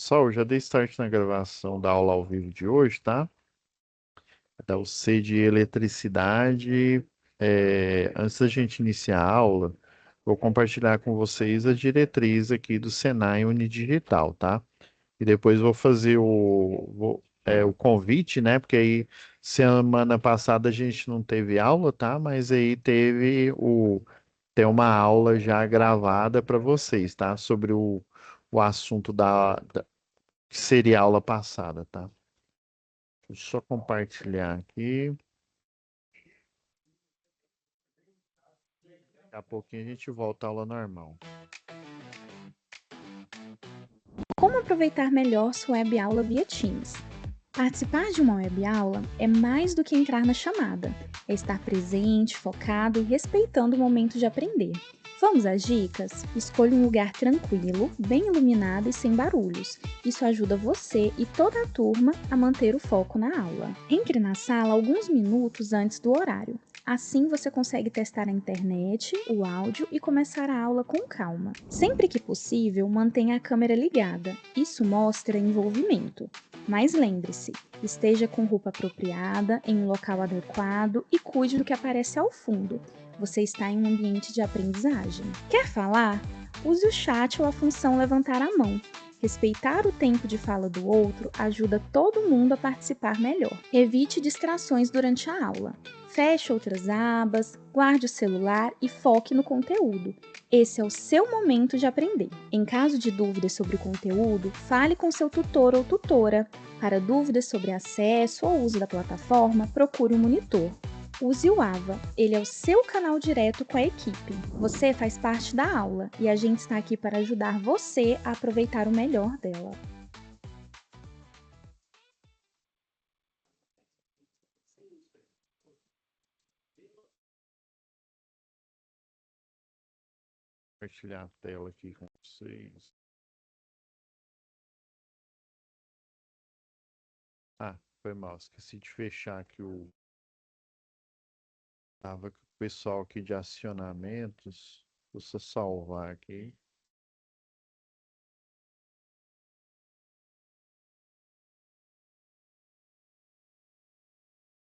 Pessoal, já dei start na gravação da aula ao vivo de hoje, tá? Da UC de Eletricidade. Antes da gente iniciar a aula, vou compartilhar com vocês a diretriz aqui do Senai Unidigital, tá? E depois vou fazer o convite, né? Porque aí semana passada a gente não teve aula, tá? Mas aí tem uma aula já gravada para vocês, tá? Sobre o assunto que seria a aula passada, tá? Deixa eu só compartilhar aqui. Daqui a pouquinho a gente volta à aula normal. Como aproveitar melhor sua web aula via Teams? Participar de uma web aula é mais do que entrar na chamada, é estar presente, focado e respeitando o momento de aprender. Vamos às dicas? Escolha um lugar tranquilo, bem iluminado e sem barulhos. Isso ajuda você e toda a turma a manter o foco na aula. Entre na sala alguns minutos antes do horário. Assim você consegue testar a internet, o áudio e começar a aula com calma. Sempre que possível, mantenha a câmera ligada. Isso mostra envolvimento. Mas lembre-se, esteja com roupa apropriada, em um local adequado e cuide do que aparece ao fundo. Você está em um ambiente de aprendizagem. Quer falar? Use o chat ou a função levantar a mão. Respeitar o tempo de fala do outro ajuda todo mundo a participar melhor. Evite distrações durante a aula. Feche outras abas, guarde o celular e foque no conteúdo. Esse é o seu momento de aprender. Em caso de dúvidas sobre o conteúdo, fale com seu tutor ou tutora. Para dúvidas sobre acesso ou uso da plataforma, procure um monitor. Use o AVA, ele é o seu canal direto com a equipe. Você faz parte da aula e a gente está aqui para ajudar você a aproveitar o melhor dela. Compartilhar a tela aqui com vocês. Ah, foi mal. Esqueci de fechar aqui o. Tava com o pessoal aqui de acionamentos. Vou só salvar aqui.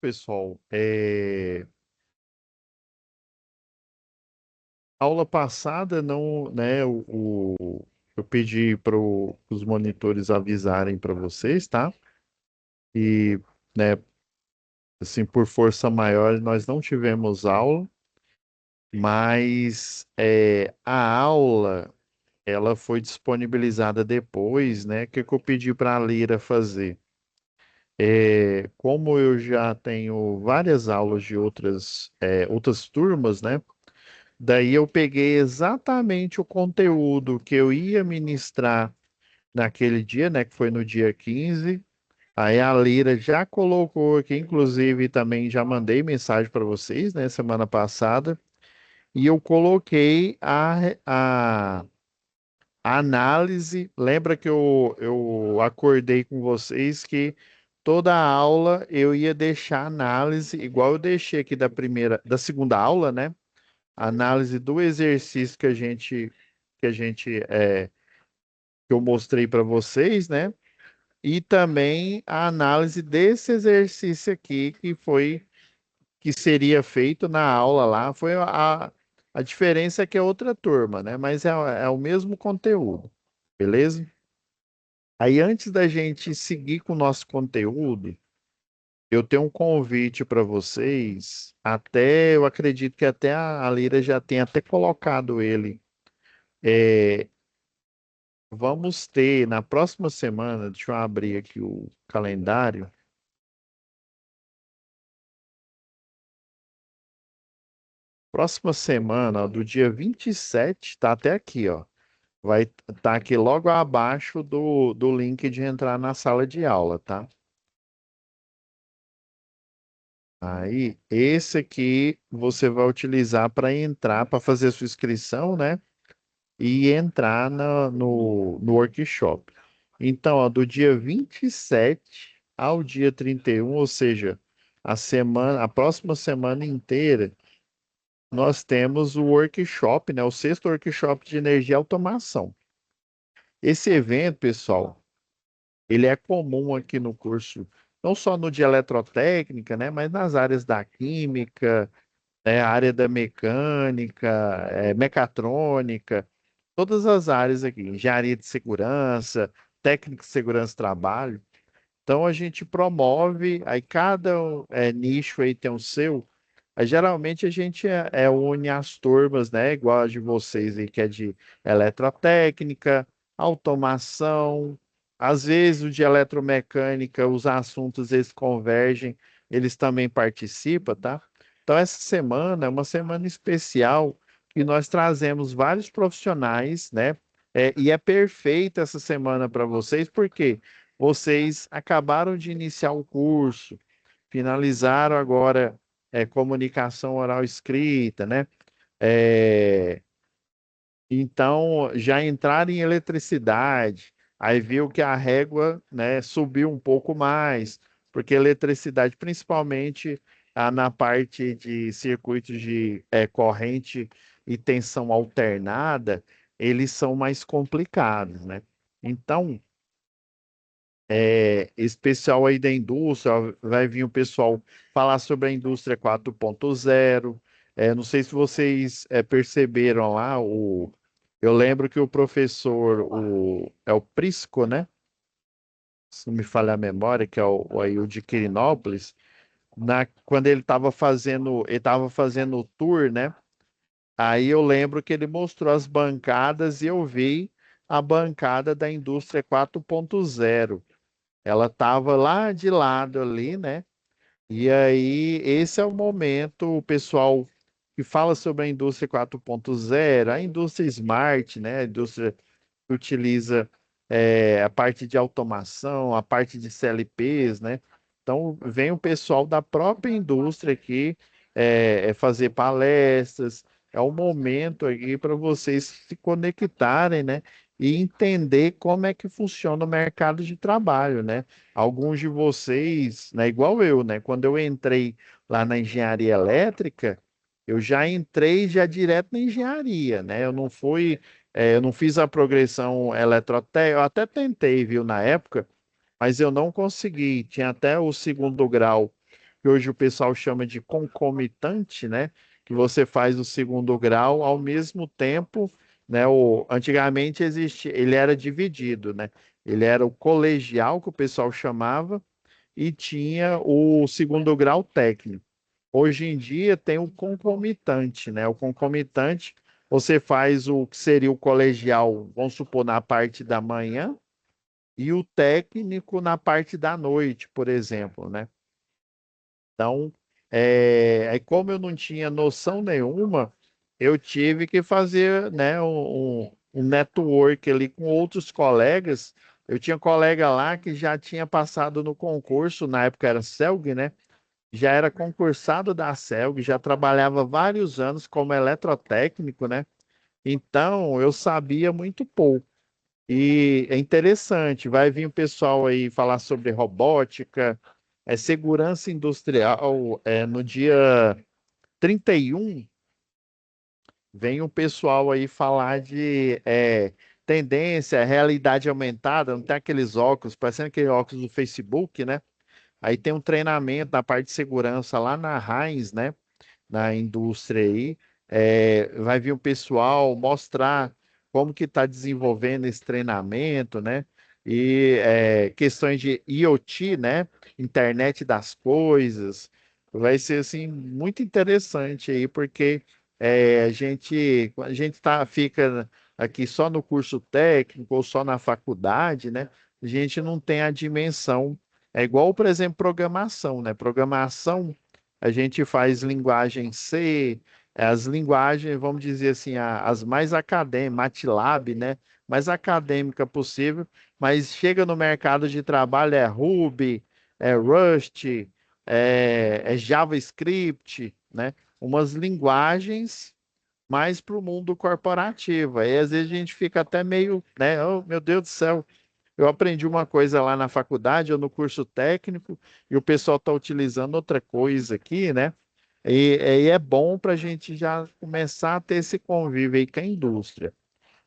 Pessoal, aula passada não, né? Eu pedi para os monitores avisarem para vocês, tá? E, né, assim, por força maior, nós não tivemos aula, mas a aula ela foi disponibilizada depois, né? O que que eu pedi para a Lira fazer? Como eu já tenho várias aulas de outras turmas, né? Daí eu peguei exatamente o conteúdo que eu ia ministrar naquele dia, né? Que foi no dia 15. Aí a Lira já colocou aqui, inclusive também já mandei mensagem para vocês, né, semana passada, e eu coloquei a análise. Lembra que eu acordei com vocês que toda a aula eu ia deixar a análise, igual eu deixei aqui da segunda aula, né? A análise do exercício que eu mostrei para vocês, né? E também a análise desse exercício aqui que seria feito na aula lá. A diferença é que é outra turma, né? Mas é o mesmo conteúdo, beleza? Aí antes da gente seguir com o nosso conteúdo, eu tenho um convite para vocês. Eu acredito que até a Lira já tem até colocado ele. É, Vamos ter na próxima semana, deixa eu abrir aqui o calendário. Próxima semana, ó, do dia 27, tá até aqui, ó. Vai estar aqui logo abaixo do link de entrar na sala de aula, tá? Aí, esse aqui você vai utilizar para entrar, para fazer a sua inscrição, né? E entrar no workshop. Então, ó, do dia 27 ao dia 31, ou seja, a próxima semana inteira, nós temos o workshop, né? O sexto workshop de energia e automação. Esse evento, pessoal, Ele é comum aqui no curso, não só no de eletrotécnica, né, mas nas áreas da química, né, a área da mecânica, mecatrônica, todas as áreas aqui, engenharia de segurança, técnica de segurança do trabalho. Então a gente promove, aí cada nicho aí tem o seu. Aí, geralmente a gente une as turmas, né? Igual a de vocês aí, que é de eletrotécnica, automação. Às vezes o de eletromecânica, os assuntos eles convergem, eles também participam, tá? Então essa semana é uma semana especial e nós trazemos vários profissionais, né? E é perfeita essa semana para vocês, porque vocês acabaram de iniciar o curso, finalizaram agora comunicação oral escrita, né? É, então já entraram em eletricidade, aí viu que a régua, né, subiu um pouco mais, porque eletricidade, principalmente na parte de circuitos de corrente e tensão alternada, eles são mais complicados, né? Então, esse pessoal aí da indústria, vai vir o pessoal falar sobre a indústria 4.0. Não sei se vocês perceberam lá, eu lembro que o professor, é o Prisco, né? Se não me falha a memória, que é aí o de Quirinópolis, quando ele estava fazendo o tour, né? Aí eu lembro que ele mostrou as bancadas e eu vi a bancada da indústria 4.0. Ela estava lá de lado ali, né? E aí, esse é o momento, o pessoal que fala sobre a indústria 4.0, a indústria smart, né? A indústria que utiliza a parte de automação, a parte de CLPs, né? Então, vem o pessoal da própria indústria aqui fazer palestras. É o momento aqui para vocês se conectarem, né? E entender como é que funciona o mercado de trabalho, né? Alguns de vocês, né, igual eu, né? Quando eu entrei lá na engenharia elétrica, eu já entrei já direto na engenharia, né? Eu não fiz a progressão eletrotécnica, eu até tentei, viu, na época, mas eu não consegui. Tinha até o segundo grau, que hoje o pessoal chama de concomitante, né? Que você faz o segundo grau ao mesmo tempo, né? Antigamente existia, ele era dividido, né? Ele era o colegial, que o pessoal chamava, e tinha o segundo grau técnico. Hoje em dia tem o concomitante, né? O concomitante, você faz o que seria o colegial, vamos supor, na parte da manhã, e o técnico na parte da noite, por exemplo, né? Então, aí como eu não tinha noção nenhuma, eu tive que fazer, né, um network ali com outros colegas. Eu tinha colega lá que já tinha passado no concurso, na época era CELG, né? Já era concursado da CELG, já trabalhava vários anos como eletrotécnico, né? Então, eu sabia muito pouco. E é interessante, vai vir o pessoal aí falar sobre robótica, segurança industrial. No dia 31 vem o pessoal aí falar de tendência, realidade aumentada, não tem aqueles óculos, parecendo aquele óculos do Facebook, né? Aí tem um treinamento na parte de segurança lá na Heinz, né? Na indústria aí. Vai vir o pessoal mostrar como que está desenvolvendo esse treinamento, né? E questões de IoT, né? Internet das coisas. Vai ser assim muito interessante aí, porque a gente fica aqui só no curso técnico ou só na faculdade, né? A gente não tem a dimensão. É igual, por exemplo, programação, né? Programação a gente faz linguagem C, as linguagens, vamos dizer assim, as mais acadêmicas, MATLAB, né? Mais acadêmica possível, mas chega no mercado de trabalho, é Ruby, é Rust, é JavaScript, né? Umas linguagens mais para o mundo corporativo. Aí às vezes a gente fica até meio, né? Oh, meu Deus do céu, eu aprendi uma coisa lá na faculdade ou no curso técnico e o pessoal está utilizando outra coisa aqui, né? E é bom para a gente já começar a ter esse convívio aí com a indústria.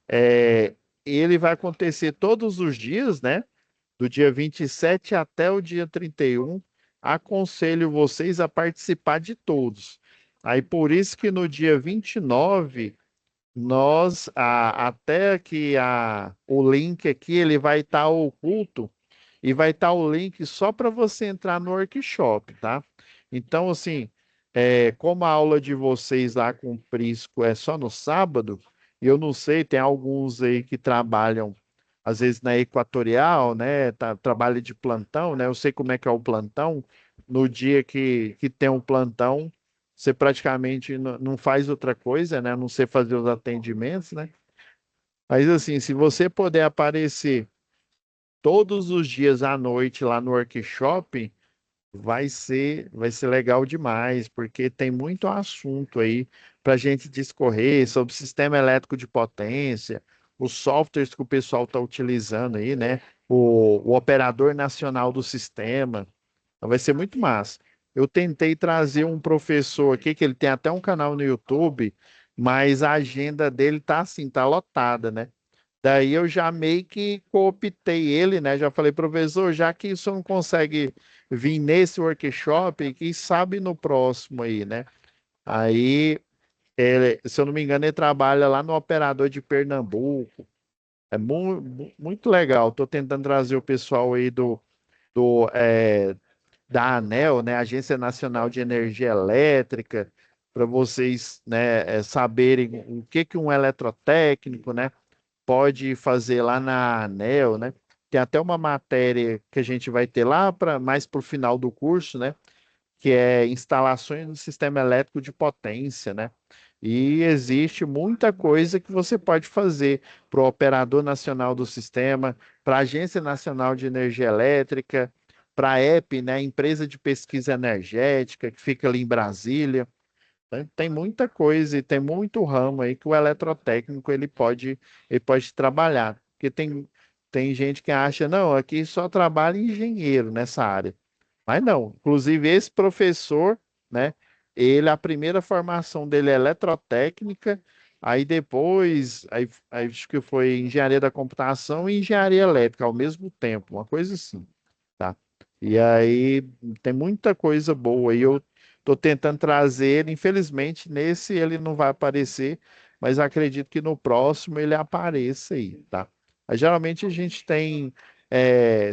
É, ele vai acontecer todos os dias, né? do dia 27 até o dia 31. Aconselho vocês a participar de todos. Aí por isso que no dia 29 até que o link aqui ele vai estar oculto e vai estar o link só para você entrar no workshop, tá? Então, assim, como a aula de vocês lá com o Prisco é só no sábado, eu não sei, tem alguns aí que trabalham, às vezes na Equatorial, né? Trabalha de plantão, né? Eu sei como é que é o plantão. No dia que tem um plantão, você praticamente não faz outra coisa, né? A não ser fazer os atendimentos, né? Mas assim, se você puder aparecer todos os dias à noite lá no workshop, vai ser legal demais, porque tem muito assunto aí para a gente discorrer sobre sistema elétrico de potência, os softwares que o pessoal está utilizando aí, né? O operador nacional do sistema. Então, vai ser muito massa. Eu tentei trazer um professor aqui, que ele tem até um canal no YouTube, mas a agenda dele tá assim, tá lotada, né? Daí eu já meio que cooptei ele, né? Já falei, professor, já que isso não consegue vir nesse workshop, quem sabe no próximo aí, né? Aí, se eu não me engano, ele trabalha lá no operador de Pernambuco. É muito legal. Estou tentando trazer o pessoal aí do, é, da ANEEL, né? Agência Nacional de Energia Elétrica, para vocês, né, saberem o que que um eletrotécnico, né? Pode fazer lá na ANEEL, né? Tem até uma matéria que a gente vai ter lá para mais para o final do curso, né? Que é instalações do sistema elétrico de potência, né? E existe muita coisa que você pode fazer para o Operador Nacional do Sistema, para a Agência Nacional de Energia Elétrica, para a EP, né? Empresa de Pesquisa Energética, que fica ali em Brasília. Tem muita coisa e tem muito ramo aí que o eletrotécnico ele pode trabalhar. Porque tem gente que acha, não, aqui só trabalha engenheiro nessa área. Mas não, inclusive esse professor, né? A primeira formação dele é eletrotécnica, aí depois, aí acho que foi engenharia da computação e engenharia elétrica ao mesmo tempo, uma coisa assim, tá? E aí tem muita coisa boa aí. Eu estou tentando trazer ele, infelizmente, nesse ele não vai aparecer, mas acredito que no próximo ele apareça aí, tá? Aí, geralmente a gente tem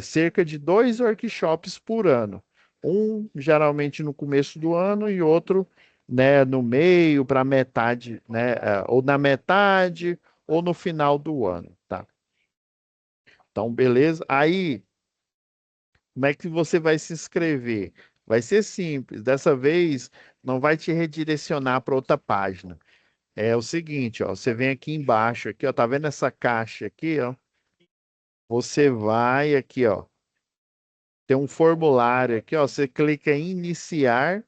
cerca de 2 workshops por ano. Um geralmente no começo do ano e outro, né, no meio para metade, né, ou na metade ou no final do ano, tá? Então, beleza? Aí como é que você vai se inscrever? Vai ser simples. Dessa vez, não vai te redirecionar para outra página. É o seguinte, ó, você vem aqui embaixo, aqui, ó, tá vendo essa caixa aqui, ó? Você vai aqui, ó, tem um formulário aqui, ó, você clica em iniciar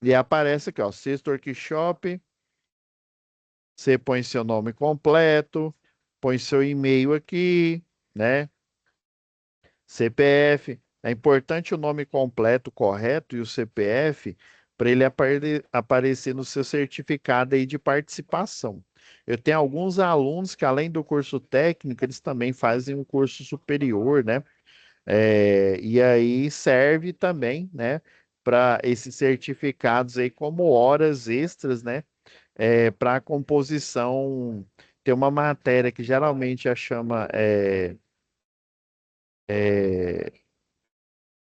e aparece aqui, ó, sexto workshop, você põe seu nome completo, põe seu e-mail aqui, né? CPF. É importante o nome completo correto e o CPF para ele aparecer no seu certificado aí de participação. Eu tenho alguns alunos que, além do curso técnico, eles também fazem um curso superior, né? E aí serve também, né, para esses certificados aí como horas extras, né? Para a composição, tem uma matéria que geralmente a chama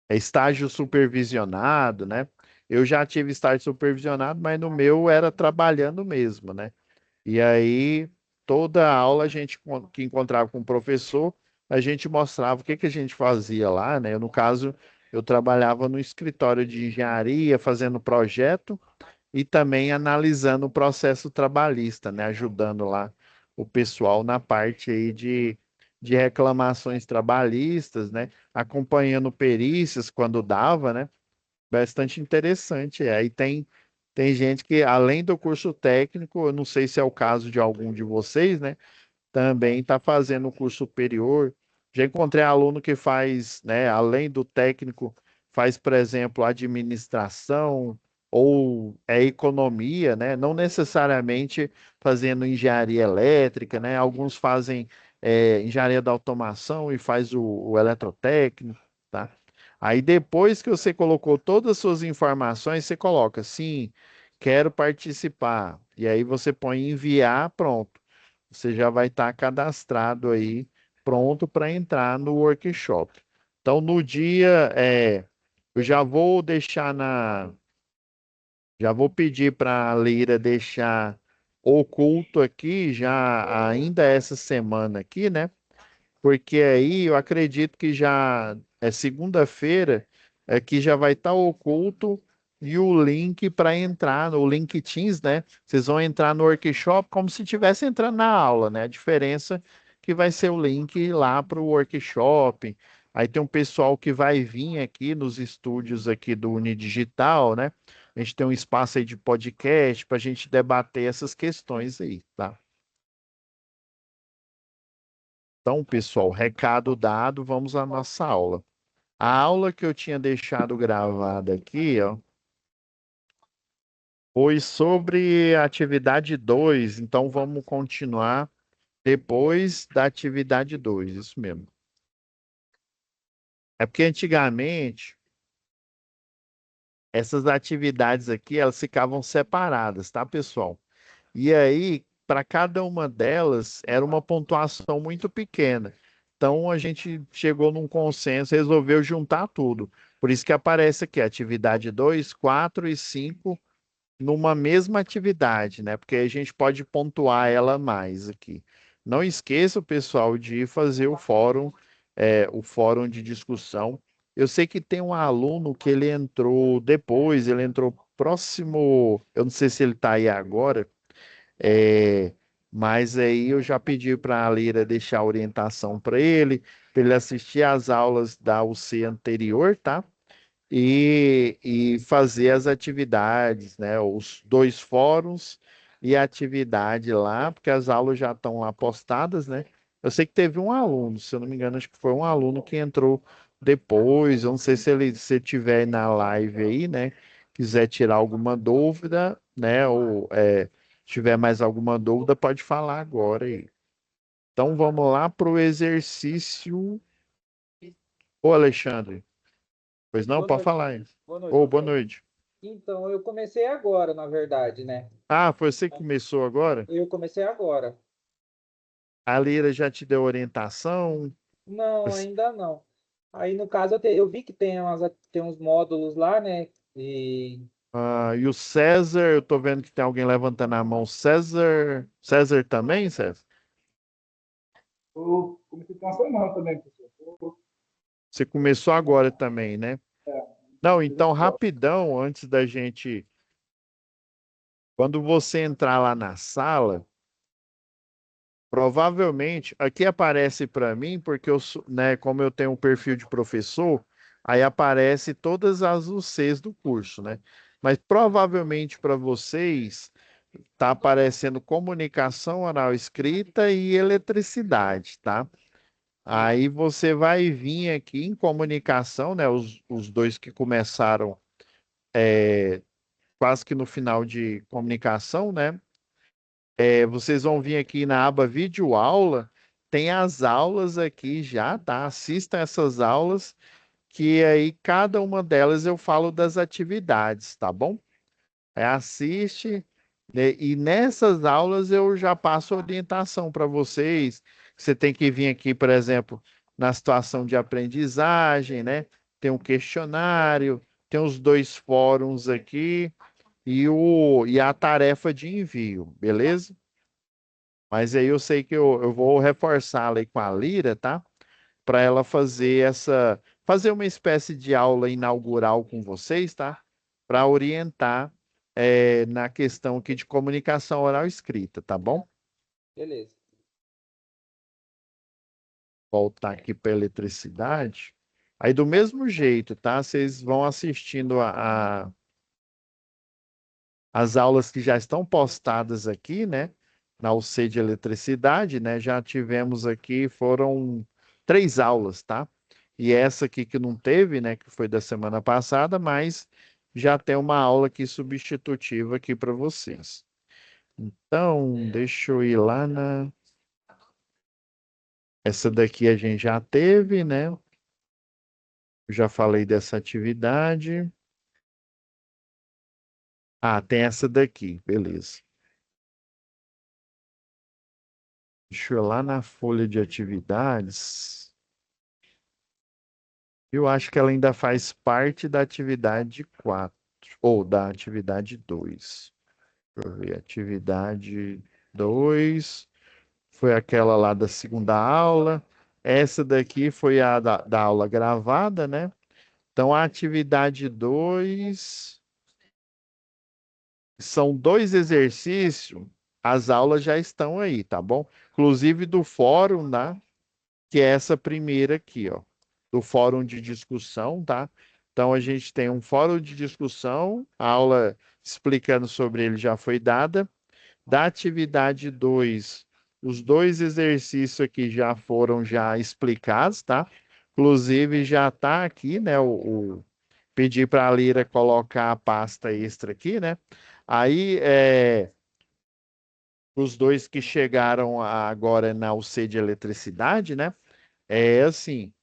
estágio supervisionado, né? Eu já tive estágio supervisionado, mas no meu era trabalhando mesmo, né? E aí, toda aula a gente que encontrava com o professor, a gente mostrava o que que a gente fazia lá, né? No caso, eu trabalhava no escritório de engenharia, fazendo projeto e também analisando o processo trabalhista, né? Ajudando lá o pessoal na parte aí de reclamações trabalhistas, né? Acompanhando perícias quando dava, né? Bastante interessante. Aí tem gente que, além do curso técnico, eu não sei se é o caso de algum de vocês, né? Também está fazendo o curso superior. Já encontrei aluno que faz, né, além do técnico, faz, por exemplo, administração ou economia, né? Não necessariamente fazendo engenharia elétrica, né? Alguns fazem engenharia da automação e faz o eletrotécnico, tá? Aí depois que você colocou todas as suas informações, você coloca, sim, quero participar. E aí você põe enviar, pronto. Você já vai estar cadastrado aí, pronto para entrar no workshop. Então, no dia, eu já vou deixar já vou pedir para a Lira deixar oculto aqui, já ainda essa semana aqui, né? Porque aí eu acredito que já é segunda-feira, que já vai estar oculto e o link para entrar, o link Teams, né? Vocês vão entrar no workshop como se estivesse entrando na aula, né? A diferença é que vai ser o link lá para o workshop. Aí tem um pessoal que vai vir aqui nos estúdios aqui do Unidigital, né? A gente tem um espaço aí de podcast para a gente debater essas questões aí, tá? Então, pessoal, recado dado, vamos à nossa aula. A aula que eu tinha deixado gravada aqui, ó, foi sobre a atividade 2. Então, vamos continuar depois da atividade 2, isso mesmo. É porque antigamente, essas atividades aqui, elas ficavam separadas, tá, pessoal? E aí, para cada uma delas, era uma pontuação muito pequena. Então, a gente chegou num consenso, resolveu juntar tudo. Por isso que aparece aqui, atividade 2, 4 e 5 numa mesma atividade, né? Porque a gente pode pontuar ela mais aqui. Não esqueça, pessoal, de fazer o fórum de discussão. Eu sei que tem um aluno que ele entrou depois, ele entrou próximo, eu não sei se ele está aí agora, é, mas aí eu já pedi para a Lira deixar a orientação para ele assistir às aulas da UC anterior, tá? E fazer as atividades, né? Os dois fóruns e a atividade lá, porque as aulas já estão lá postadas, né? Eu sei que teve um aluno, se eu não me engano, acho que foi um aluno que entrou depois. Eu não sei se ele se tiver na live aí, né? Quiser tirar alguma dúvida, né? Ou tiver mais alguma dúvida, pode falar agora aí. Então vamos lá para o exercício. Ô, Alexandre, pois não, Boa pode noite. falar aí. Boa noite, Ô, boa professor. noite. Então, eu comecei agora, na verdade, né? Ah, foi você que começou agora? Eu comecei agora. A Lira já te deu orientação? Não, ainda não. Aí, no caso, eu vi que tem uns módulos lá, né? E o César, eu tô vendo que tem alguém levantando a mão. César, César também, César? Eu comecei com uma semana também, professor. Você começou agora também, né? Não, então rapidão, antes da gente, quando você entrar lá na sala, provavelmente aqui aparece para mim porque né, como eu tenho um perfil de professor, aí aparece todas as UCs do curso, né? Mas provavelmente para vocês tá aparecendo comunicação oral escrita e eletricidade, tá? Aí você vai vir aqui em comunicação, né? Os dois que começaram quase que no final de comunicação, né? Vocês vão vir aqui na aba vídeo aula, tem as aulas aqui já, tá? Assistam essas aulas, que aí cada uma delas eu falo das atividades, tá bom? Assiste, né? E nessas aulas eu já passo orientação para vocês. Você tem que vir aqui, por exemplo, na situação de aprendizagem, né? Tem um questionário, tem os dois fóruns aqui e a tarefa de envio, beleza? Mas aí eu sei que eu vou reforçá-la aí com a Lira, tá? Para ela fazer uma espécie de aula inaugural com vocês, tá? Para orientar na questão aqui de comunicação oral e escrita, tá bom? Beleza. Voltar aqui para eletricidade. Aí do mesmo jeito, tá? Vocês vão assistindo as aulas que já estão postadas aqui, né? Na UC de eletricidade, né? Já tivemos aqui, foram 3 aulas, tá? E essa aqui que não teve, né? Que foi da semana passada, mas já tem uma aula aqui substitutiva aqui para vocês. Então, deixa eu ir lá Essa daqui a gente já teve, né? Eu já falei dessa atividade. Ah, tem essa daqui, beleza. Deixa eu ir lá na folha de atividades. Eu acho que ela ainda faz parte da atividade 4 ou da atividade 2. Deixa eu ver, atividade 2 foi aquela lá da segunda aula. Essa daqui foi a da aula gravada, né? Então, a atividade 2 são dois exercícios, as aulas já estão aí, tá bom? Inclusive do fórum, né? Que é essa primeira aqui, ó, do fórum de discussão, tá? Então a gente tem um fórum de discussão, a aula explicando sobre ele já foi dada. Da atividade 2, os dois exercícios aqui já foram já explicados, tá? Inclusive já está aqui, né, pedir para a Lira colocar a pasta extra aqui, né? Aí, os dois que chegaram agora na UC de eletricidade, né? É assim,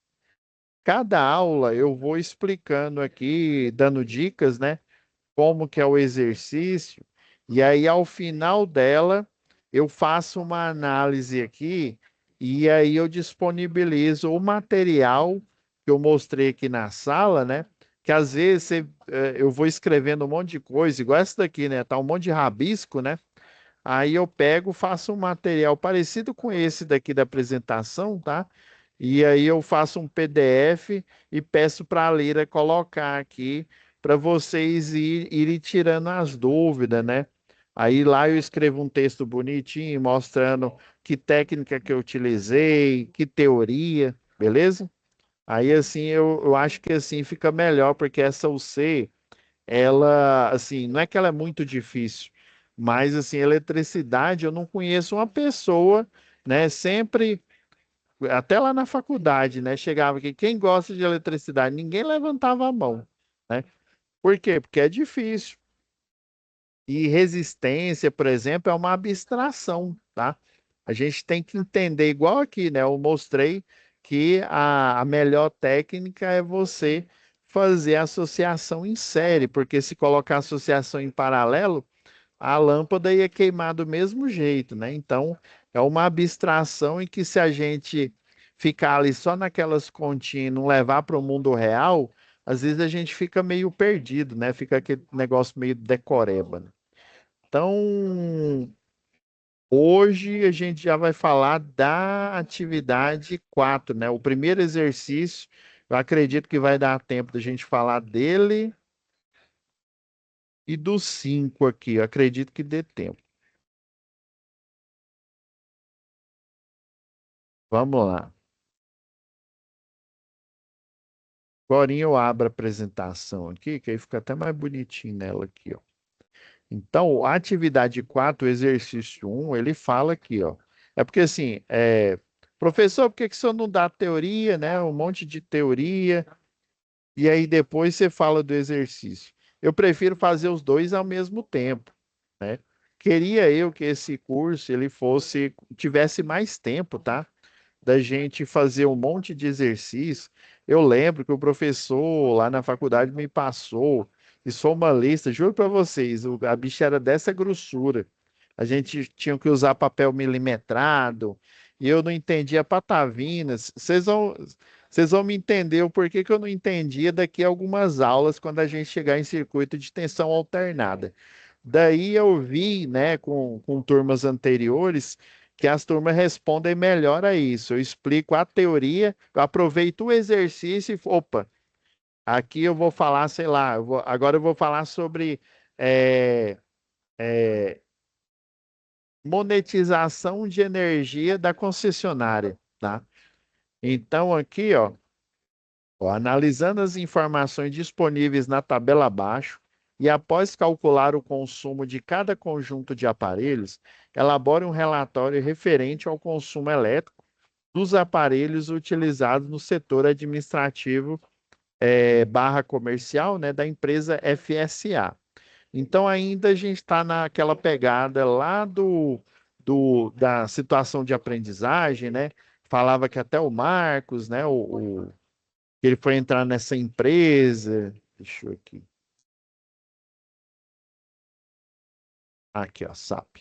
cada aula eu vou explicando aqui, dando dicas, né? Como que é o exercício, e aí ao final dela eu faço uma análise aqui, e aí eu disponibilizo o material que eu mostrei aqui na sala, né? Que às vezes eu vou escrevendo um monte de coisa, igual essa daqui, né? Tá um monte de rabisco, né? Aí eu pego, faço um material parecido com esse daqui da apresentação, tá? E aí eu faço um PDF e peço para a Lira colocar aqui para vocês irem tirando as dúvidas, né? Aí lá eu escrevo um texto bonitinho mostrando que técnica que eu utilizei, que teoria, beleza? Aí assim eu acho que assim fica melhor, porque essa UC ela, assim, não é que ela é muito difícil, mas, assim, eletricidade, eu não conheço uma pessoa, né, sempre, até lá na faculdade, né, chegava aqui, quem gosta de eletricidade? Ninguém levantava a mão, né? Por quê? Porque é difícil. E resistência, por exemplo, é uma abstração, tá? A gente tem que entender, igual aqui, né? Eu mostrei que a melhor técnica é você fazer associação em série, porque se colocar associação em paralelo, a lâmpada ia queimar do mesmo jeito, né? Então, é uma abstração em que se a gente ficar ali só naquelas continhas e não levar para o mundo real, às vezes a gente fica meio perdido, né? Fica aquele negócio meio decoreba, né? Então, hoje a gente já vai falar da atividade 4, né? O primeiro exercício, eu acredito que vai dar tempo da gente falar dele e do 5 aqui, eu acredito que dê tempo. Vamos lá. Agora eu abro a apresentação aqui, que aí fica até mais bonitinho nela aqui, ó. Então, a atividade 4, exercício 1, ele fala aqui, ó. É porque assim, professor, por que que o senhor não dá teoria, né? Um monte de teoria, e aí depois você fala do exercício. Eu prefiro fazer os dois ao mesmo tempo, né? Queria eu que esse curso ele tivesse mais tempo, tá? Da gente fazer um monte de exercício. Eu lembro que o professor lá na faculdade me passou, e só uma lista, juro para vocês, a bicha era dessa grossura. A gente tinha que usar papel milimetrado, e eu não entendia patavinas. Vocês vão me entender o porquê que eu não entendia daqui a algumas aulas quando a gente chegar em circuito de tensão alternada. Daí eu vi, né, com turmas anteriores, que as turmas respondem melhor a isso. Eu explico a teoria, eu aproveito o exercício e, opa, aqui eu vou falar, sei lá, agora eu vou falar sobre é, é, monetização de energia da concessionária, tá? Então aqui, ó, analisando as informações disponíveis na tabela abaixo e após calcular o consumo de cada conjunto de aparelhos, elabore um relatório referente ao consumo elétrico dos aparelhos utilizados no setor administrativo barra comercial, né, da empresa FSA. Então ainda a gente está naquela pegada lá da situação de aprendizagem, né? falava que até o Marcos, né, ele foi entrar nessa empresa. Deixa eu aqui. Aqui, ó, SAP.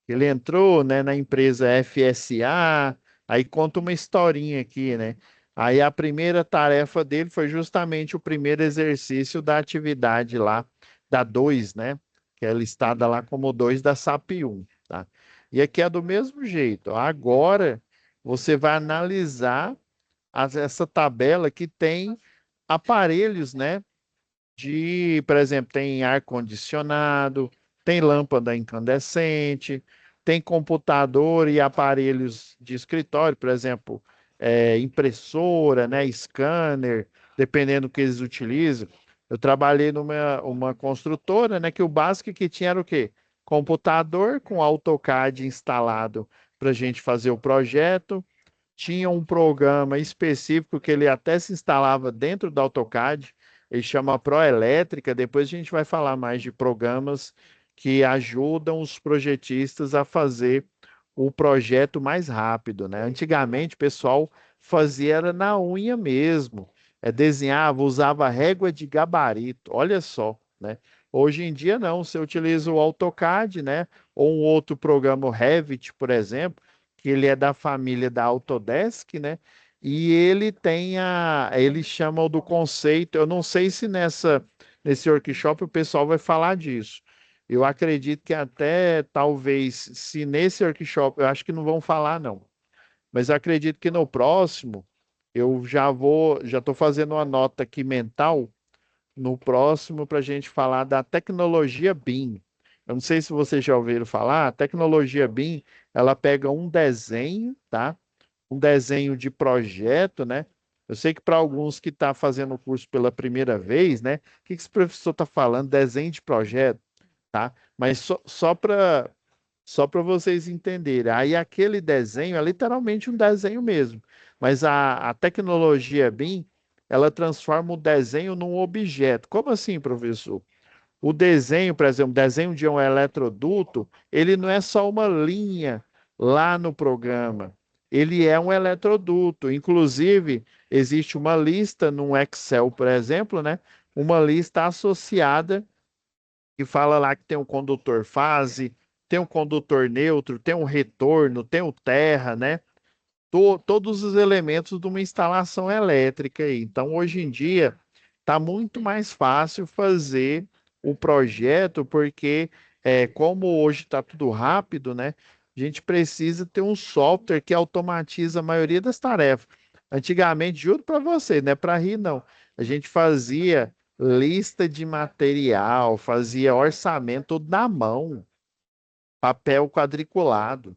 Ele entrou, né, na empresa FSA, aí conta uma historinha aqui, né? Aí a primeira tarefa dele foi justamente o primeiro exercício da atividade lá, da 2, né? Que é listada lá como 2 da SAP 1, tá? E aqui é do mesmo jeito. Agora você vai analisar essa tabela que tem aparelhos, né? Por exemplo, tem ar-condicionado, tem lâmpada incandescente, tem computador e aparelhos de escritório, por exemplo, impressora, né, scanner, dependendo do que eles utilizam. Eu trabalhei numa uma construtora, né, que o básico que tinha era o quê? Computador com AutoCAD instalado para a gente fazer o projeto, tinha um programa específico que ele até se instalava dentro do AutoCAD, ele chama Proelétrica. Depois a gente vai falar mais de programas que ajudam os projetistas a fazer o projeto mais rápido, né? Antigamente o pessoal fazia era na unha mesmo, desenhava, usava régua de gabarito, olha só, né? Hoje em dia não, você utiliza o AutoCAD, né? Ou um outro programa, o Revit, por exemplo, que ele é da família da Autodesk, né? E ele tem ele chama do conceito, eu não sei se nesse workshop o pessoal vai falar disso. Eu acredito que até talvez, se nesse workshop, eu acho que não vão falar não, mas eu acredito que no próximo eu já estou fazendo uma nota aqui mental no próximo para a gente falar da tecnologia BIM. Eu não sei se vocês já ouviram falar, a tecnologia BIM, ela pega um desenho, tá? Um desenho de projeto, né? Eu sei que para alguns que estão fazendo o curso pela primeira vez, né? O que esse professor está falando? Desenho de projeto, tá? Mas só para vocês entenderem. Aí aquele desenho é literalmente um desenho mesmo. Mas a tecnologia BIM, ela transforma o desenho num objeto. Como assim, professor? O desenho, por exemplo, o desenho de um eletroduto, ele não é só uma linha lá no programa. Ele é um eletroduto. Inclusive, existe uma lista no Excel, por exemplo, né? Uma lista associada que fala lá que tem um condutor fase, tem um condutor neutro, tem um retorno, tem o terra, né? Todos os elementos de uma instalação elétrica aí. Então, hoje em dia, está muito mais fácil fazer o projeto, porque como hoje está tudo rápido, né? A gente precisa ter um software que automatiza a maioria das tarefas. Antigamente, juro para você, não é para rir, não. A gente fazia lista de material, fazia orçamento tudo na mão, papel quadriculado.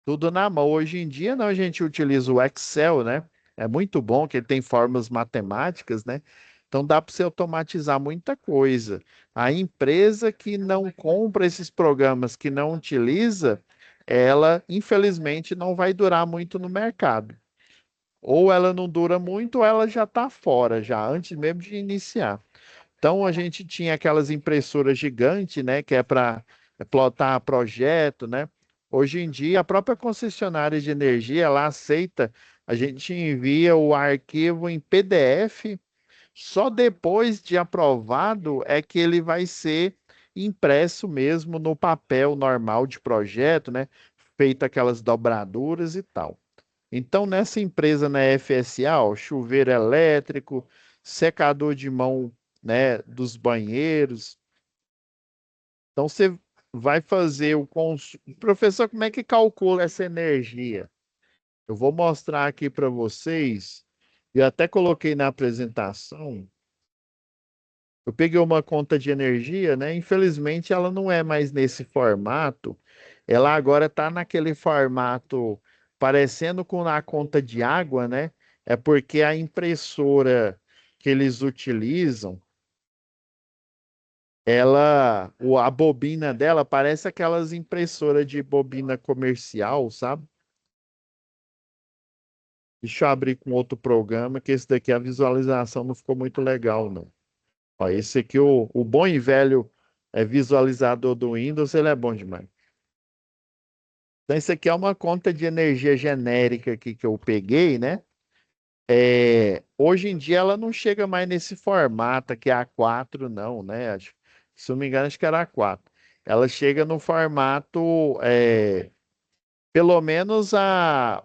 Tudo na mão. Hoje em dia, não, a gente utiliza o Excel, né? É muito bom que ele tem formas matemáticas, né? Então dá para você automatizar muita coisa. A empresa que não compra esses programas, que não utiliza, ela, infelizmente, não vai durar muito no mercado. Ou ela não dura muito, ou ela já está fora, já antes mesmo de iniciar. Então a gente tinha aquelas impressoras gigantes, né, que é para plotar projeto, né? Hoje em dia a própria concessionária de energia ela aceita, a gente envia o arquivo em PDF, só depois de aprovado é que ele vai ser impresso mesmo no papel normal de projeto, né? Feita aquelas dobraduras e tal. Então, nessa empresa na FSA, ó, chuveiro elétrico, secador de mão, né, dos banheiros. Então, você vai fazer o consumo. Professor, como é que calcula essa energia? Eu vou mostrar aqui para vocês. Eu até coloquei na apresentação. Eu peguei uma conta de energia, né? Infelizmente, ela não é mais nesse formato. Ela agora está naquele formato parecendo com a conta de água, né? É porque a impressora que eles utilizam, a bobina dela parece aquelas impressoras de bobina comercial, sabe? Deixa eu abrir com outro programa, que esse daqui a visualização não ficou muito legal, não. Ó, esse aqui, o bom e velho visualizador do Windows, ele é bom demais. Então, isso aqui é uma conta de energia genérica aqui que eu peguei, né? Hoje em dia ela não chega mais nesse formato aqui A4, não, né? Se não me engano, acho que era A4. Ela chega no formato, pelo menos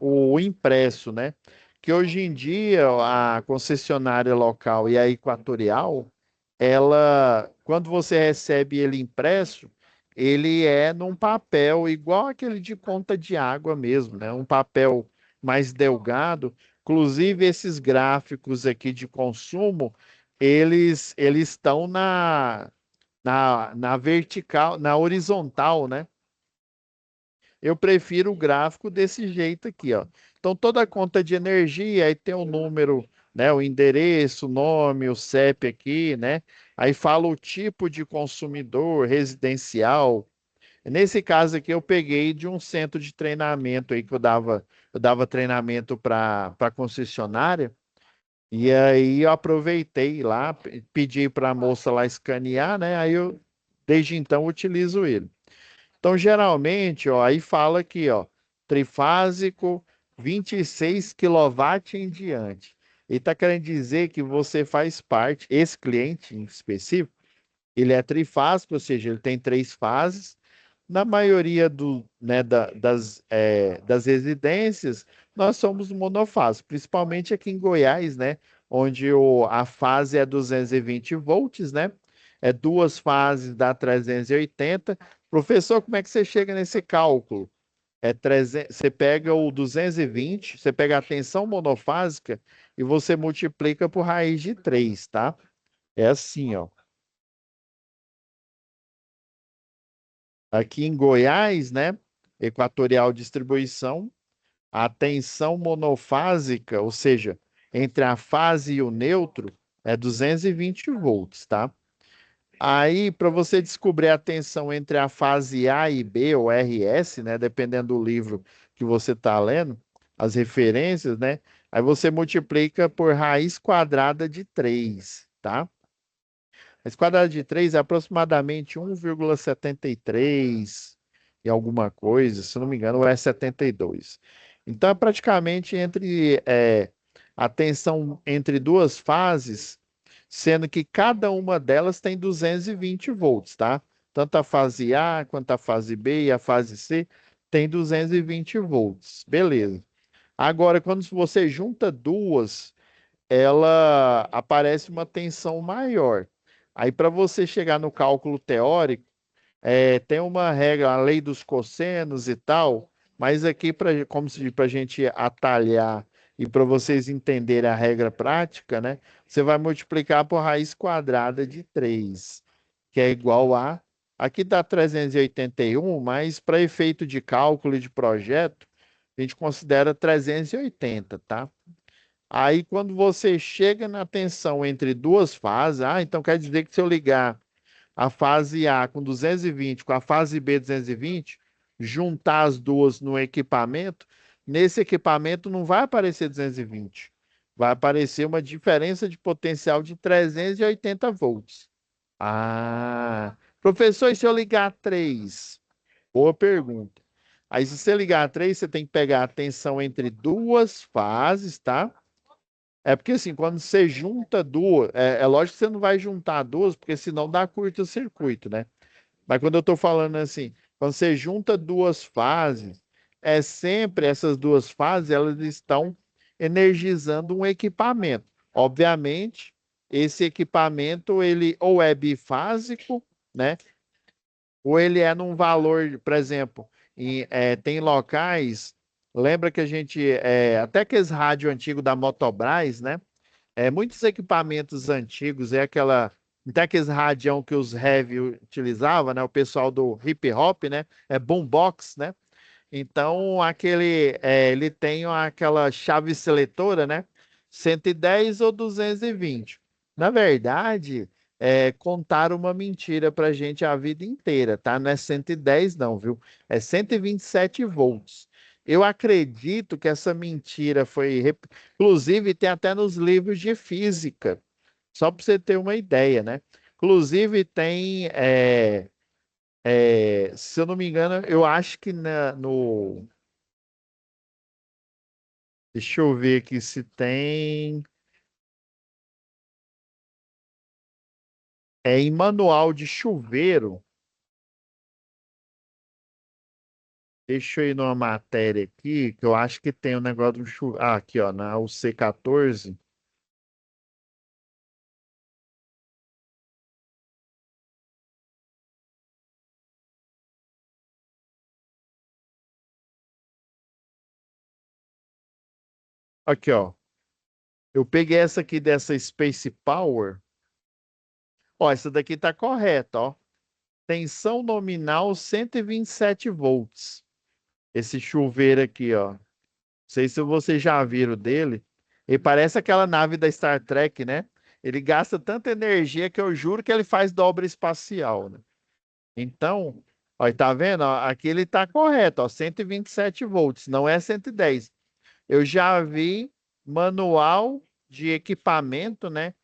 o impresso, né? Que hoje em dia a concessionária local e a Equatorial, ela, quando você recebe ele impresso, ele é num papel igual aquele de conta de água mesmo, né? Um papel mais delgado. Inclusive, esses gráficos aqui de consumo, eles estão na vertical, na horizontal, né? Eu prefiro o gráfico desse jeito aqui, ó. Então, toda a conta de energia, aí tem o número, né, o endereço, o nome, o CEP aqui, né? Aí fala o tipo de consumidor, residencial. Nesse caso aqui, eu peguei de um centro de treinamento aí que eu dava treinamento para concessionária. E aí eu aproveitei lá, pedi para a moça lá escanear, né? Aí eu, desde então, utilizo ele. Então, geralmente, ó, aí fala aqui, ó, trifásico, 26 kW em diante. Ele está querendo dizer que você faz parte, esse cliente em específico, ele é trifásico, ou seja, ele tem três fases. Na maioria né, das residências, nós somos monofásicos, principalmente aqui em Goiás, né, onde a fase é 220 volts, né? É duas fases dá 380. Professor, como é que você chega nesse cálculo? Você pega o 220, você pega a tensão monofásica e você multiplica por raiz de 3, tá? É assim, ó. Aqui em Goiás, né? Equatorial Distribuição, a tensão monofásica, ou seja, entre a fase e o neutro, é 220 volts, tá? Aí, para você descobrir a tensão entre a fase A e B, ou RS, né? Dependendo do livro que você está lendo, as referências, né? Aí você multiplica por raiz quadrada de 3, tá? Raiz quadrada de 3 é aproximadamente 1,73 e alguma coisa, se não me engano, ou é 72. Então, é praticamente a tensão entre duas fases, sendo que cada uma delas tem 220 volts, tá? Tanto a fase A quanto a fase B e a fase C tem 220 volts. Beleza. Agora, quando você junta duas, ela aparece uma tensão maior. Aí, para você chegar no cálculo teórico, tem uma regra, a lei dos cossenos e tal, mas aqui, como se para a gente atalhar e para vocês entenderem a regra prática, né? Você vai multiplicar por raiz quadrada de 3, que é igual a. Aqui dá 381, mas para efeito de cálculo e de projeto, a gente considera 380, tá? Aí, quando você chega na tensão entre duas fases, então quer dizer que se eu ligar a fase A com 220 com a fase B 220, juntar as duas no equipamento, nesse equipamento não vai aparecer 220. Vai aparecer uma diferença de potencial de 380 volts. Professor, e se eu ligar 3? Boa pergunta. Aí, se você ligar 3, você tem que pegar a tensão entre duas fases, tá? É porque assim, quando você junta duas, é lógico que você não vai juntar duas, porque senão dá curto-circuito, né? Mas quando eu estou falando assim, quando você junta duas fases, é sempre essas duas fases, elas estão energizando um equipamento. Obviamente, esse equipamento, ele ou é bifásico, né? Ou ele é num valor, por exemplo, tem locais, lembra que a gente, até aqueles rádio antigo da Motobras, né? Muitos equipamentos antigos, até aqueles radião que os heavy utilizavam, né? O pessoal do hip hop, né? É boombox, né? Então, ele tem aquela chave seletora, né? 110 ou 220. Na verdade, contaram uma mentira para gente a vida inteira, tá? Não é 110 não, viu? É 127 volts. Eu acredito que essa mentira inclusive, tem até nos livros de física, só para você ter uma ideia, né? Inclusive, tem Se eu não me engano, eu acho que no. Deixa eu ver aqui se tem. É em manual de chuveiro. Deixa eu ir numa matéria aqui, que eu acho que tem um negócio do chuveiro. Ah, aqui, ó, na UC14. Aqui, ó. Eu peguei essa aqui dessa Space Power. Ó, essa daqui tá correta, ó. Tensão nominal 127 volts. Esse chuveiro aqui, ó. Não sei se vocês já viram dele. Ele parece aquela nave da Star Trek, né? Ele gasta tanta energia que eu juro que ele faz dobra espacial, né? Então, ó, tá vendo? Ó, aqui ele tá correto, ó, 127 volts, não é 110. Eu já vi manual de equipamento, né,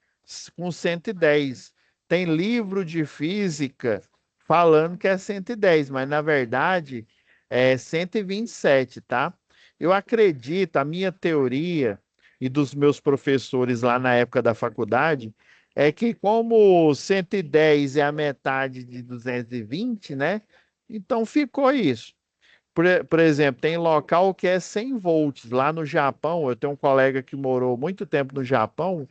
com 110. Tem livro de física falando que é 110, mas na verdade é 127, tá? Eu acredito, a minha teoria e dos meus professores lá na época da faculdade é que como 110 é a metade de 220, né? Então ficou isso. Por exemplo, tem local que é 100 volts. Lá no Japão, eu tenho um colega que morou muito tempo no Japão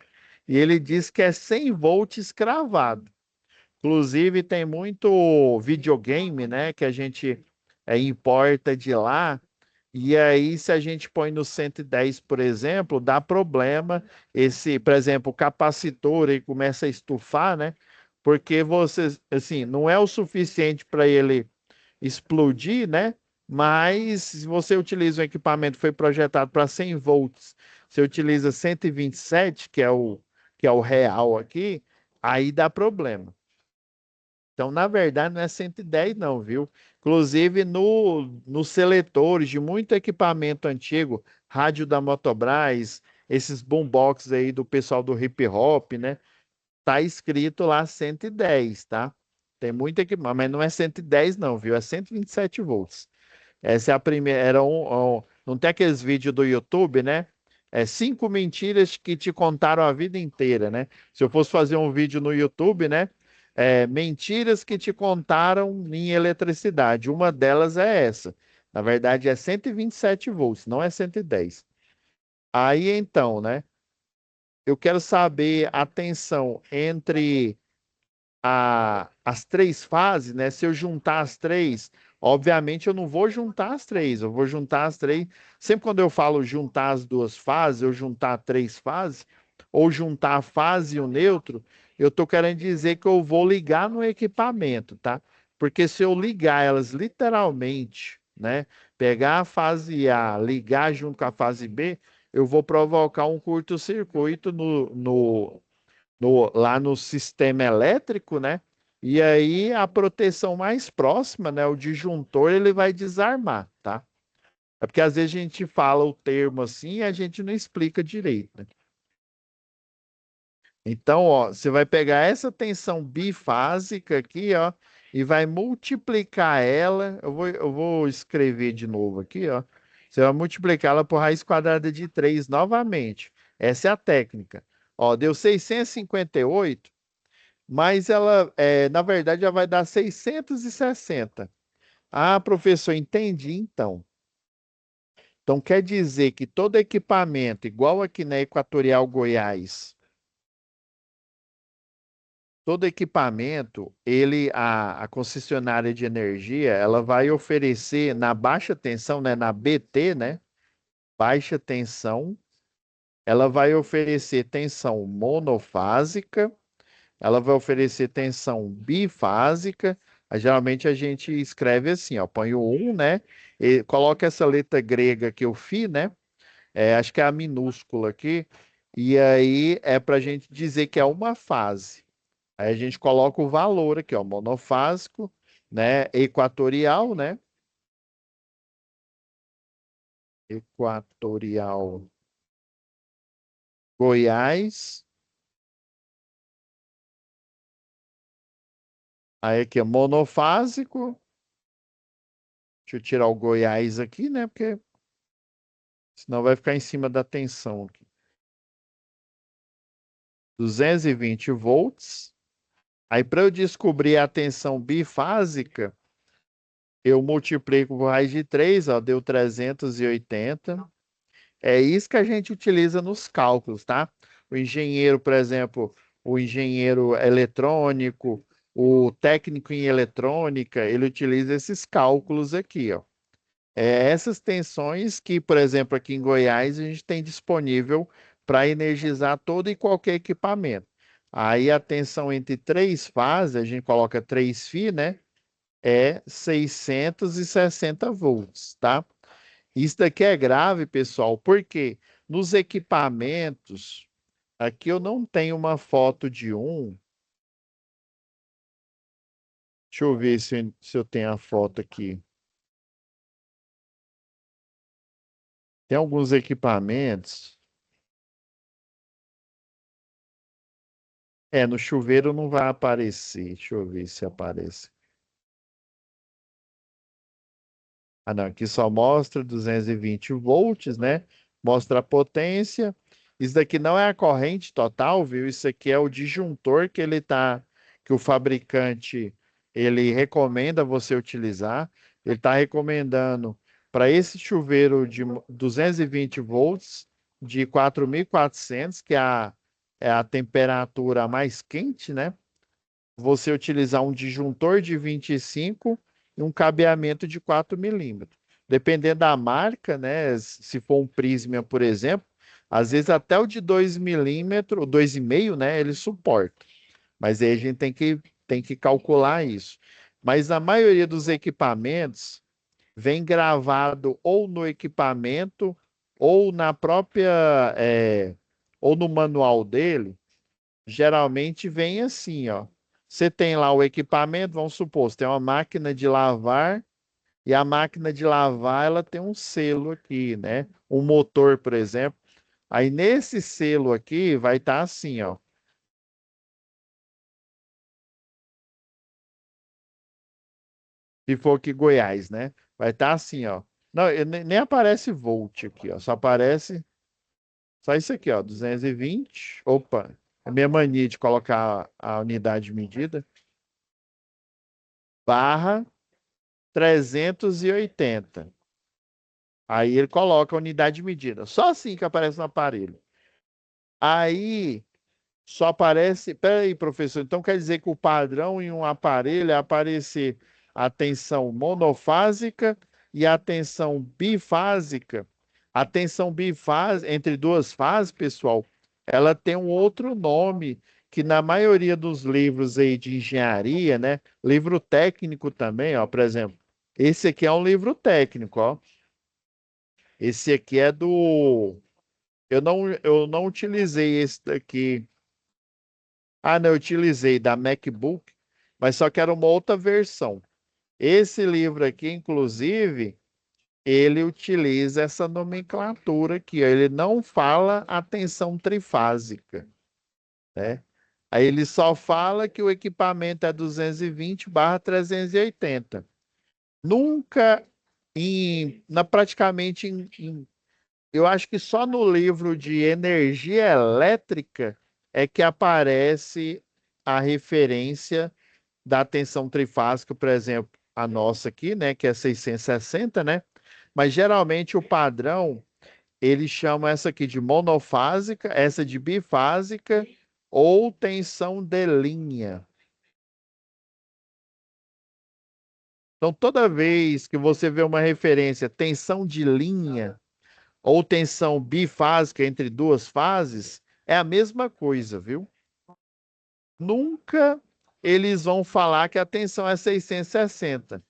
e ele diz que é 100 volts cravado. Inclusive, tem muito videogame, né, que a gente importa de lá. E aí, se a gente põe no 110, por exemplo, dá problema. Por exemplo, o capacitor aí começa a estufar, né? Porque você, assim, não é o suficiente para ele explodir, né? Mas se você utiliza um equipamento que foi projetado para 100 volts, você utiliza 127, que é o real aqui, aí dá problema. Então, na verdade, não é 110 não, viu? Inclusive, nos seletores de muito equipamento antigo, rádio da Motobras, esses boombox aí do pessoal do hip hop, né? Tá escrito lá 110, tá? Tem muito equipamento, mas não é 110 não, viu? É 127 volts. Essa é a primeira. Não tem aqueles vídeos do YouTube, né? É 5 mentiras que te contaram a vida inteira, né? Se eu fosse fazer um vídeo no YouTube, né? Mentiras que te contaram em eletricidade. Uma delas é essa. Na verdade, é 127 volts, não é 110. Aí então, né? Eu quero saber a tensão entre as três fases, né? Se eu juntar as três, obviamente eu não vou juntar as três, eu vou juntar as três. Sempre quando eu falo juntar as duas fases, eu juntar três fases, ou juntar a fase e o neutro, eu estou querendo dizer que eu vou ligar no equipamento, tá? Porque se eu ligar elas literalmente, né? Pegar a fase A, ligar junto com a fase B, eu vou provocar um curto-circuito lá no sistema elétrico, né? E aí a proteção mais próxima, né? O disjuntor, ele vai desarmar, tá? É porque às vezes a gente fala o termo assim e a gente não explica direito, né? Então, ó, você vai pegar essa tensão bifásica aqui, ó, e vai multiplicar ela. Eu vou escrever de novo aqui, ó. Você vai multiplicar ela por raiz quadrada de 3 novamente. Essa é a técnica. Ó, deu 658. Mas ela, na verdade, já vai dar 660. Ah, professor, entendi então. Então quer dizer que todo equipamento, igual aqui na Equatorial Goiás, todo equipamento, a concessionária de energia, ela vai oferecer na baixa tensão, né, na BT, né, baixa tensão, ela vai oferecer tensão monofásica. Ela vai oferecer tensão bifásica. Geralmente a gente escreve assim, ó, põe o 1, né? E coloca essa letra grega que o Φ, né? Acho que é a minúscula aqui. E aí é para a gente dizer que é uma fase. Aí a gente coloca o valor aqui, ó, monofásico, né? Equatorial, né? Equatorial Goiás. Aí aqui é monofásico. Deixa eu tirar o Goiás aqui, né? Porque senão vai ficar em cima da tensão aqui. 220 volts. Aí, para eu descobrir a tensão bifásica, eu multiplico por raiz de 3, ó, deu 380. É isso que a gente utiliza nos cálculos, tá? O engenheiro, por exemplo, o engenheiro eletrônico, o técnico em eletrônica, ele utiliza esses cálculos aqui, ó. É essas tensões que, por exemplo, aqui em Goiás, a gente tem disponível para energizar todo e qualquer equipamento. Aí a tensão entre três fases, a gente coloca 3 φ, né? É 660 volts, tá? Isso daqui é grave, pessoal, porque nos equipamentos, aqui eu não tenho uma foto de um. Deixa eu ver se eu tenho a foto aqui. Tem alguns equipamentos. É, no chuveiro não vai aparecer. Deixa eu ver se aparece. Ah, não, aqui só mostra 220 volts, né? Mostra a potência. Isso daqui não é a corrente total, viu? Isso aqui é o disjuntor que o fabricante ele recomenda você utilizar. Ele está recomendando para esse chuveiro de 220 volts de 4.400, que é a temperatura mais quente, né? Você utilizar um disjuntor de 25 e um cabeamento de 4 milímetros. Dependendo da marca, né? Se for um Prysmian, por exemplo, às vezes até o de 2 milímetros, 2,5, né? Ele suporta. Mas aí a gente tem que calcular isso. Mas a maioria dos equipamentos vem gravado ou no equipamento ou na própria, ou no manual dele. Geralmente vem assim, ó. Você tem lá o equipamento, vamos supor, você tem uma máquina de lavar e a máquina de lavar ela tem um selo aqui, né? Um motor, por exemplo. Aí nesse selo aqui vai estar assim, ó. Se for aqui Goiás, né? Vai estar assim, ó. Não, nem aparece volt aqui, ó. Só aparece só isso aqui, ó, 220. Opa, é minha mania de colocar a unidade de medida. Barra 380. Aí ele coloca a unidade de medida. Só assim que aparece no aparelho. Aí só aparece. Peraí, professor. Então quer dizer que o padrão em um aparelho é aparecer a tensão monofásica e a tensão bifásica. A tensão bifásica, entre duas fases, pessoal, ela tem um outro nome que na maioria dos livros aí de engenharia, né? Livro técnico também, ó, por exemplo. Esse aqui é um livro técnico, ó. Esse aqui é do. Eu não utilizei esse daqui. Ah, não, eu utilizei da MacBook, mas só que era uma outra versão. Esse livro aqui, inclusive, ele utiliza essa nomenclatura aqui, ó. Ele não fala a tensão trifásica, né? Aí ele só fala que o equipamento é 220/380. Nunca praticamente eu acho que só no livro de energia elétrica é que aparece a referência da tensão trifásica, por exemplo, a nossa aqui, né, que é 660, né? Mas geralmente o padrão, eles chamam essa aqui de monofásica, essa de bifásica ou tensão de linha. Então, toda vez que você vê uma referência tensão de linha, ou tensão bifásica entre duas fases, é a mesma coisa, viu? Nunca eles vão falar que a tensão é 660.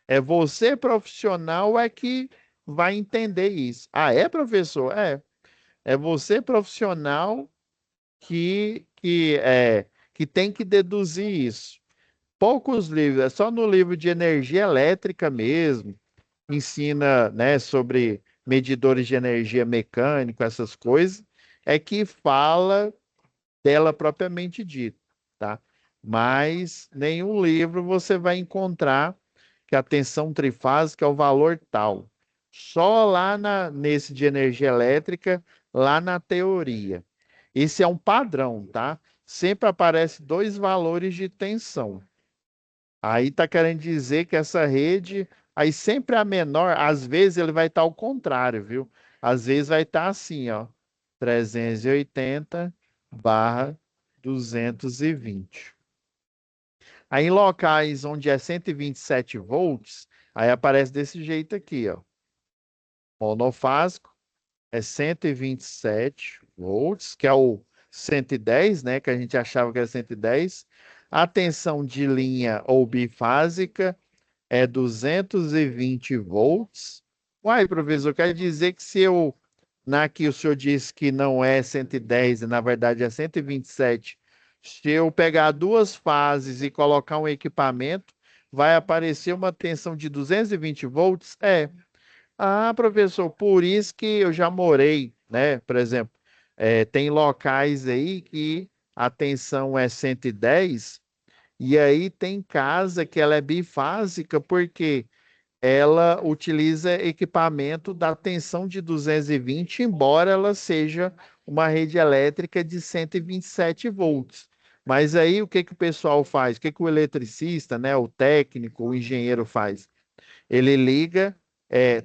É você, profissional, é que vai entender isso. Ah, é, professor? É. É você, profissional, que tem que deduzir isso. Poucos livros, é só no livro de energia elétrica mesmo, ensina, né, sobre medidores de energia mecânico, essas coisas, é que fala dela propriamente dita, tá? mas nenhum livro você vai encontrar que a tensão trifásica é o valor tal. Só lá nesse de energia elétrica, lá na teoria. Esse é um padrão, tá? Sempre aparece dois valores de tensão. Aí está querendo dizer que essa rede, aí sempre a menor, às vezes ele vai estar ao contrário, viu? Às vezes vai estar assim, ó, 380 barra 220. Aí em locais onde é 127 volts, aí aparece desse jeito aqui, ó. Monofásico é 127 volts, que é o 110, né? Que a gente achava que era 110. A tensão de linha ou bifásica é 220 volts. Uai, professor, quer dizer que se eu, aqui o senhor disse que não é 110, e na verdade é 127. Se eu pegar duas fases e colocar um equipamento, vai aparecer uma tensão de 220 volts? É. Ah, professor, por isso que eu já morei, né? Por exemplo, tem locais aí que a tensão é 110 e aí tem casa que ela é bifásica porque ela utiliza equipamento da tensão de 220, embora ela seja uma rede elétrica de 127 volts. Mas aí o que que o pessoal faz? O que que o eletricista, né, o técnico, o engenheiro faz? Ele liga,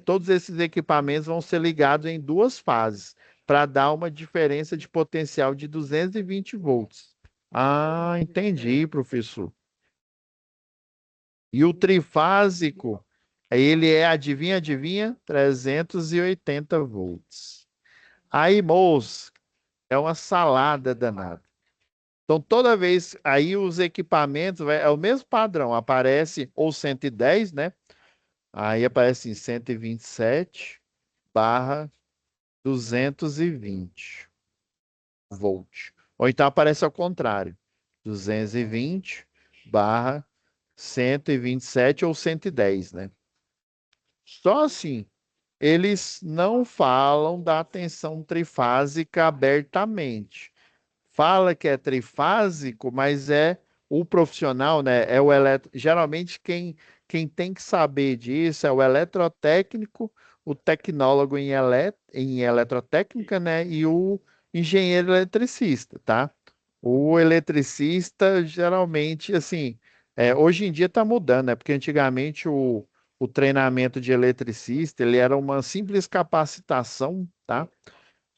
todos esses equipamentos vão ser ligados em duas fases, para dar uma diferença de potencial de 220 volts. Ah, entendi, professor. E o trifásico, ele é, adivinha, adivinha? 380 volts. Aí, moço, é uma salada danada. Então, toda vez, aí os equipamentos, é o mesmo padrão, aparece ou 110, né? Aí aparece em 127 barra 220 volts. Ou então aparece ao contrário, 220 barra 127 ou 110, né? Só assim, eles não falam da tensão trifásica abertamente. Fala que é trifásico, mas é o profissional, né? É o geralmente quem tem que saber disso é o eletrotécnico, o tecnólogo em eletrotécnica, né? E o engenheiro eletricista, tá? O eletricista, geralmente, assim, hoje em dia está mudando, né? Porque antigamente o treinamento de eletricista, ele era uma simples capacitação, tá?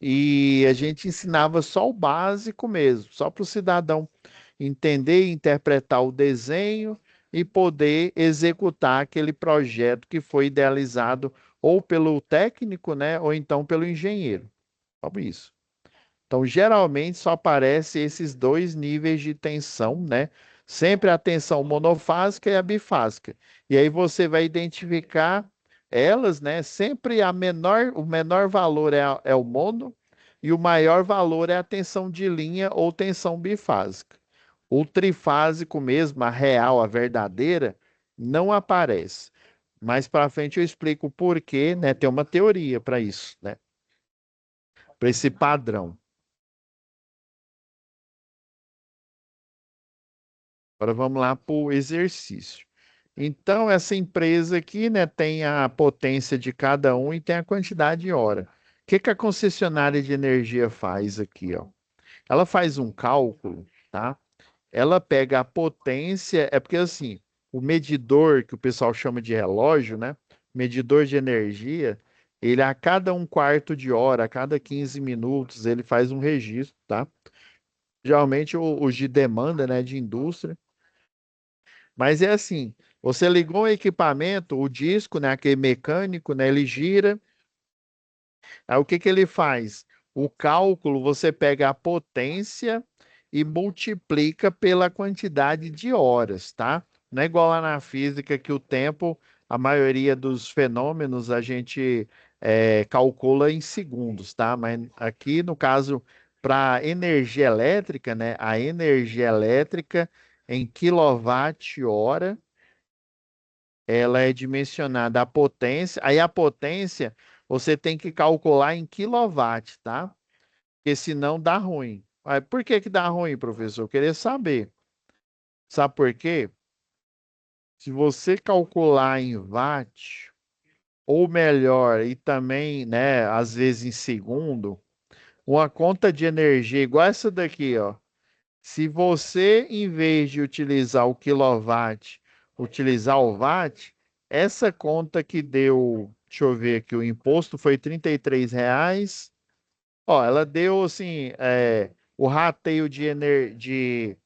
E a gente ensinava só o básico mesmo, só para o cidadão entender e interpretar o desenho e poder executar aquele projeto que foi idealizado ou pelo técnico, né, ou então pelo engenheiro. Só isso. Então, geralmente só aparece esses dois níveis de tensão, né? Sempre a tensão monofásica e a bifásica. E aí você vai identificar elas, né? Sempre o menor valor é o mono e o maior valor é a tensão de linha ou tensão bifásica. O trifásico mesmo, a real, a verdadeira, não aparece. Mais para frente eu explico o porquê, né? Tem uma teoria para isso, né? Para esse padrão. Agora vamos lá para o exercício. Então, essa empresa aqui, né, tem a potência de cada um e tem a quantidade de hora. O que que a concessionária de energia faz aqui, ó? Ela faz um cálculo, tá? Ela pega a potência, é porque assim, o medidor que o pessoal chama de relógio, né? Medidor de energia, ele a cada um quarto de hora, a cada 15 minutos, ele faz um registro, tá? Geralmente os de demanda, né, de indústria. Mas é assim, você ligou o equipamento, o disco, né, aquele mecânico, né, ele gira. Aí o que que ele faz? O cálculo, você pega a potência e multiplica pela quantidade de horas, tá? Não é igual lá na física que o tempo, a maioria dos fenômenos a gente calcula em segundos, tá? Mas aqui no caso para energia elétrica, né? A energia elétrica em quilowatt-hora ela é dimensionada a potência, aí a potência você tem que calcular em quilowatt, tá? Porque senão dá ruim. Aí, por que que dá ruim, professor? Eu queria saber. Sabe por quê? Se você calcular em watt, ou melhor, e também, né, às vezes em segundo, uma conta de energia igual essa daqui, ó. Se você, em vez de utilizar o quilowatt, utilizar o watt, essa conta que deu, deixa eu ver aqui, o imposto foi R$ 33. Ó, ela deu assim, o rateio de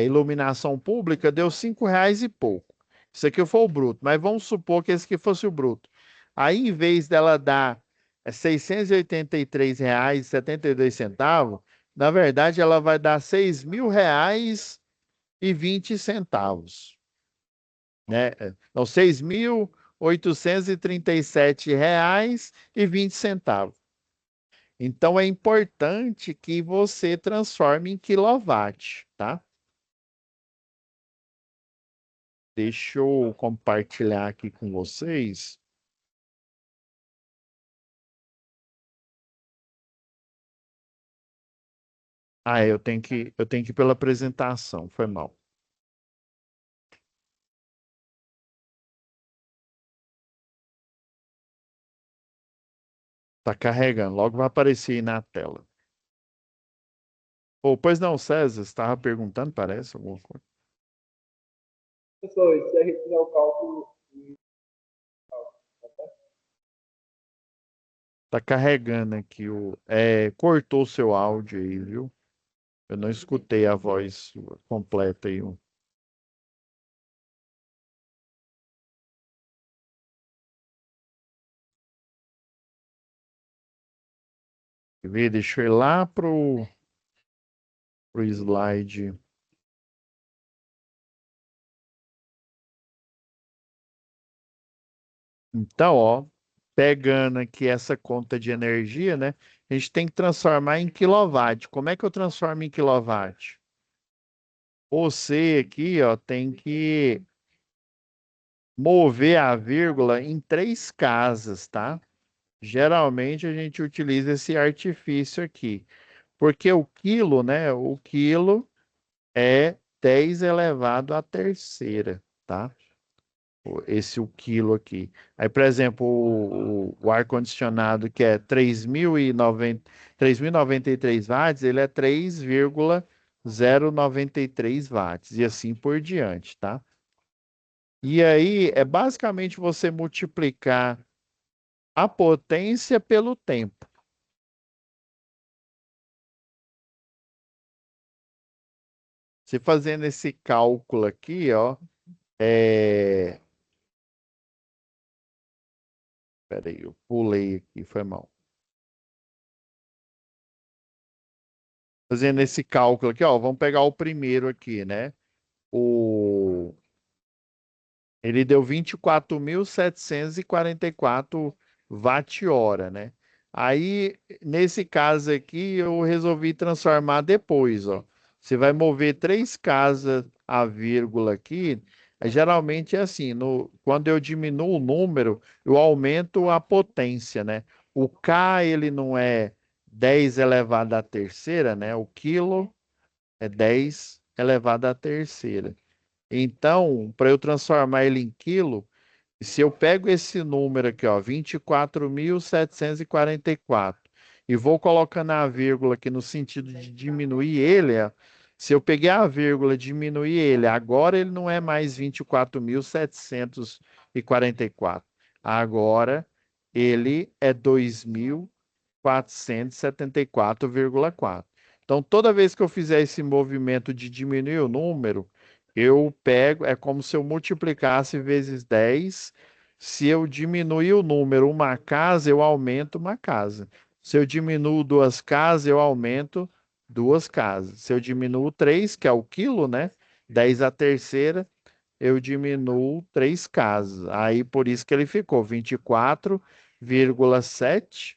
iluminação pública deu R$ 5 e pouco. Isso aqui foi o bruto, mas vamos supor que esse aqui fosse o bruto. Aí, em vez dela dar R$ 683,72, na verdade, ela vai dar R$ 6.000,20, né? Então, R$ 6.837,20. Então é importante que você transforme em quilowatt, tá? Deixa eu compartilhar aqui com vocês. Ah, eu tenho que ir pela apresentação, foi mal. Tá carregando, logo vai aparecer aí na tela. Oh, pois não, César, você estava perguntando, parece, alguma coisa. Professor, e se a gente fizer o cálculo Tá carregando aqui cortou o seu áudio aí, viu? Eu não escutei a voz completa aí. Deixa eu ir lá pro slide. Então, ó, pegando aqui essa conta de energia, né? A gente tem que transformar em quilowatt. Como é que eu transformo em quilowatt? Você aqui, ó, tem que mover a vírgula em 3 casas, tá? Geralmente a gente utiliza esse artifício aqui, porque o quilo, né? O quilo é 10 elevado à terceira, tá? O quilo aqui. Aí, por exemplo, o ar-condicionado que é 3.093 watts, ele é 3,093 watts e assim por diante, tá? E aí é basicamente você multiplicar a potência pelo tempo. Você fazendo esse cálculo aqui, ó, peraí, eu pulei aqui, foi mal. Fazendo esse cálculo aqui, ó, vamos pegar o primeiro aqui, né? O Ele deu 24.744 watt-hora, né? Aí, nesse caso aqui, eu resolvi transformar depois, ó. Você vai mover 3 casas a vírgula aqui. Geralmente é assim, quando eu diminuo o número, eu aumento a potência, né? O K, ele não é 10 elevado à terceira, né? O quilo é 10 elevado à terceira. Então, para eu transformar ele em quilo, se eu pego esse número aqui, ó, 24.744, e vou colocando a vírgula aqui no sentido de diminuir ele, ó, se eu peguei a vírgula e diminuir ele, agora ele não é mais 24.744. Agora ele é 2.474,4. Então, toda vez que eu fizer esse movimento de diminuir o número, eu pego, é como se eu multiplicasse vezes 10. Se eu diminuir o número uma casa, eu aumento uma casa. Se eu diminuo 2 casas, eu aumento 2 casas. Se eu diminuo 3, que é o quilo, né? 10 a terceira, eu diminuo 3 casas. Aí por isso que ele ficou 24,7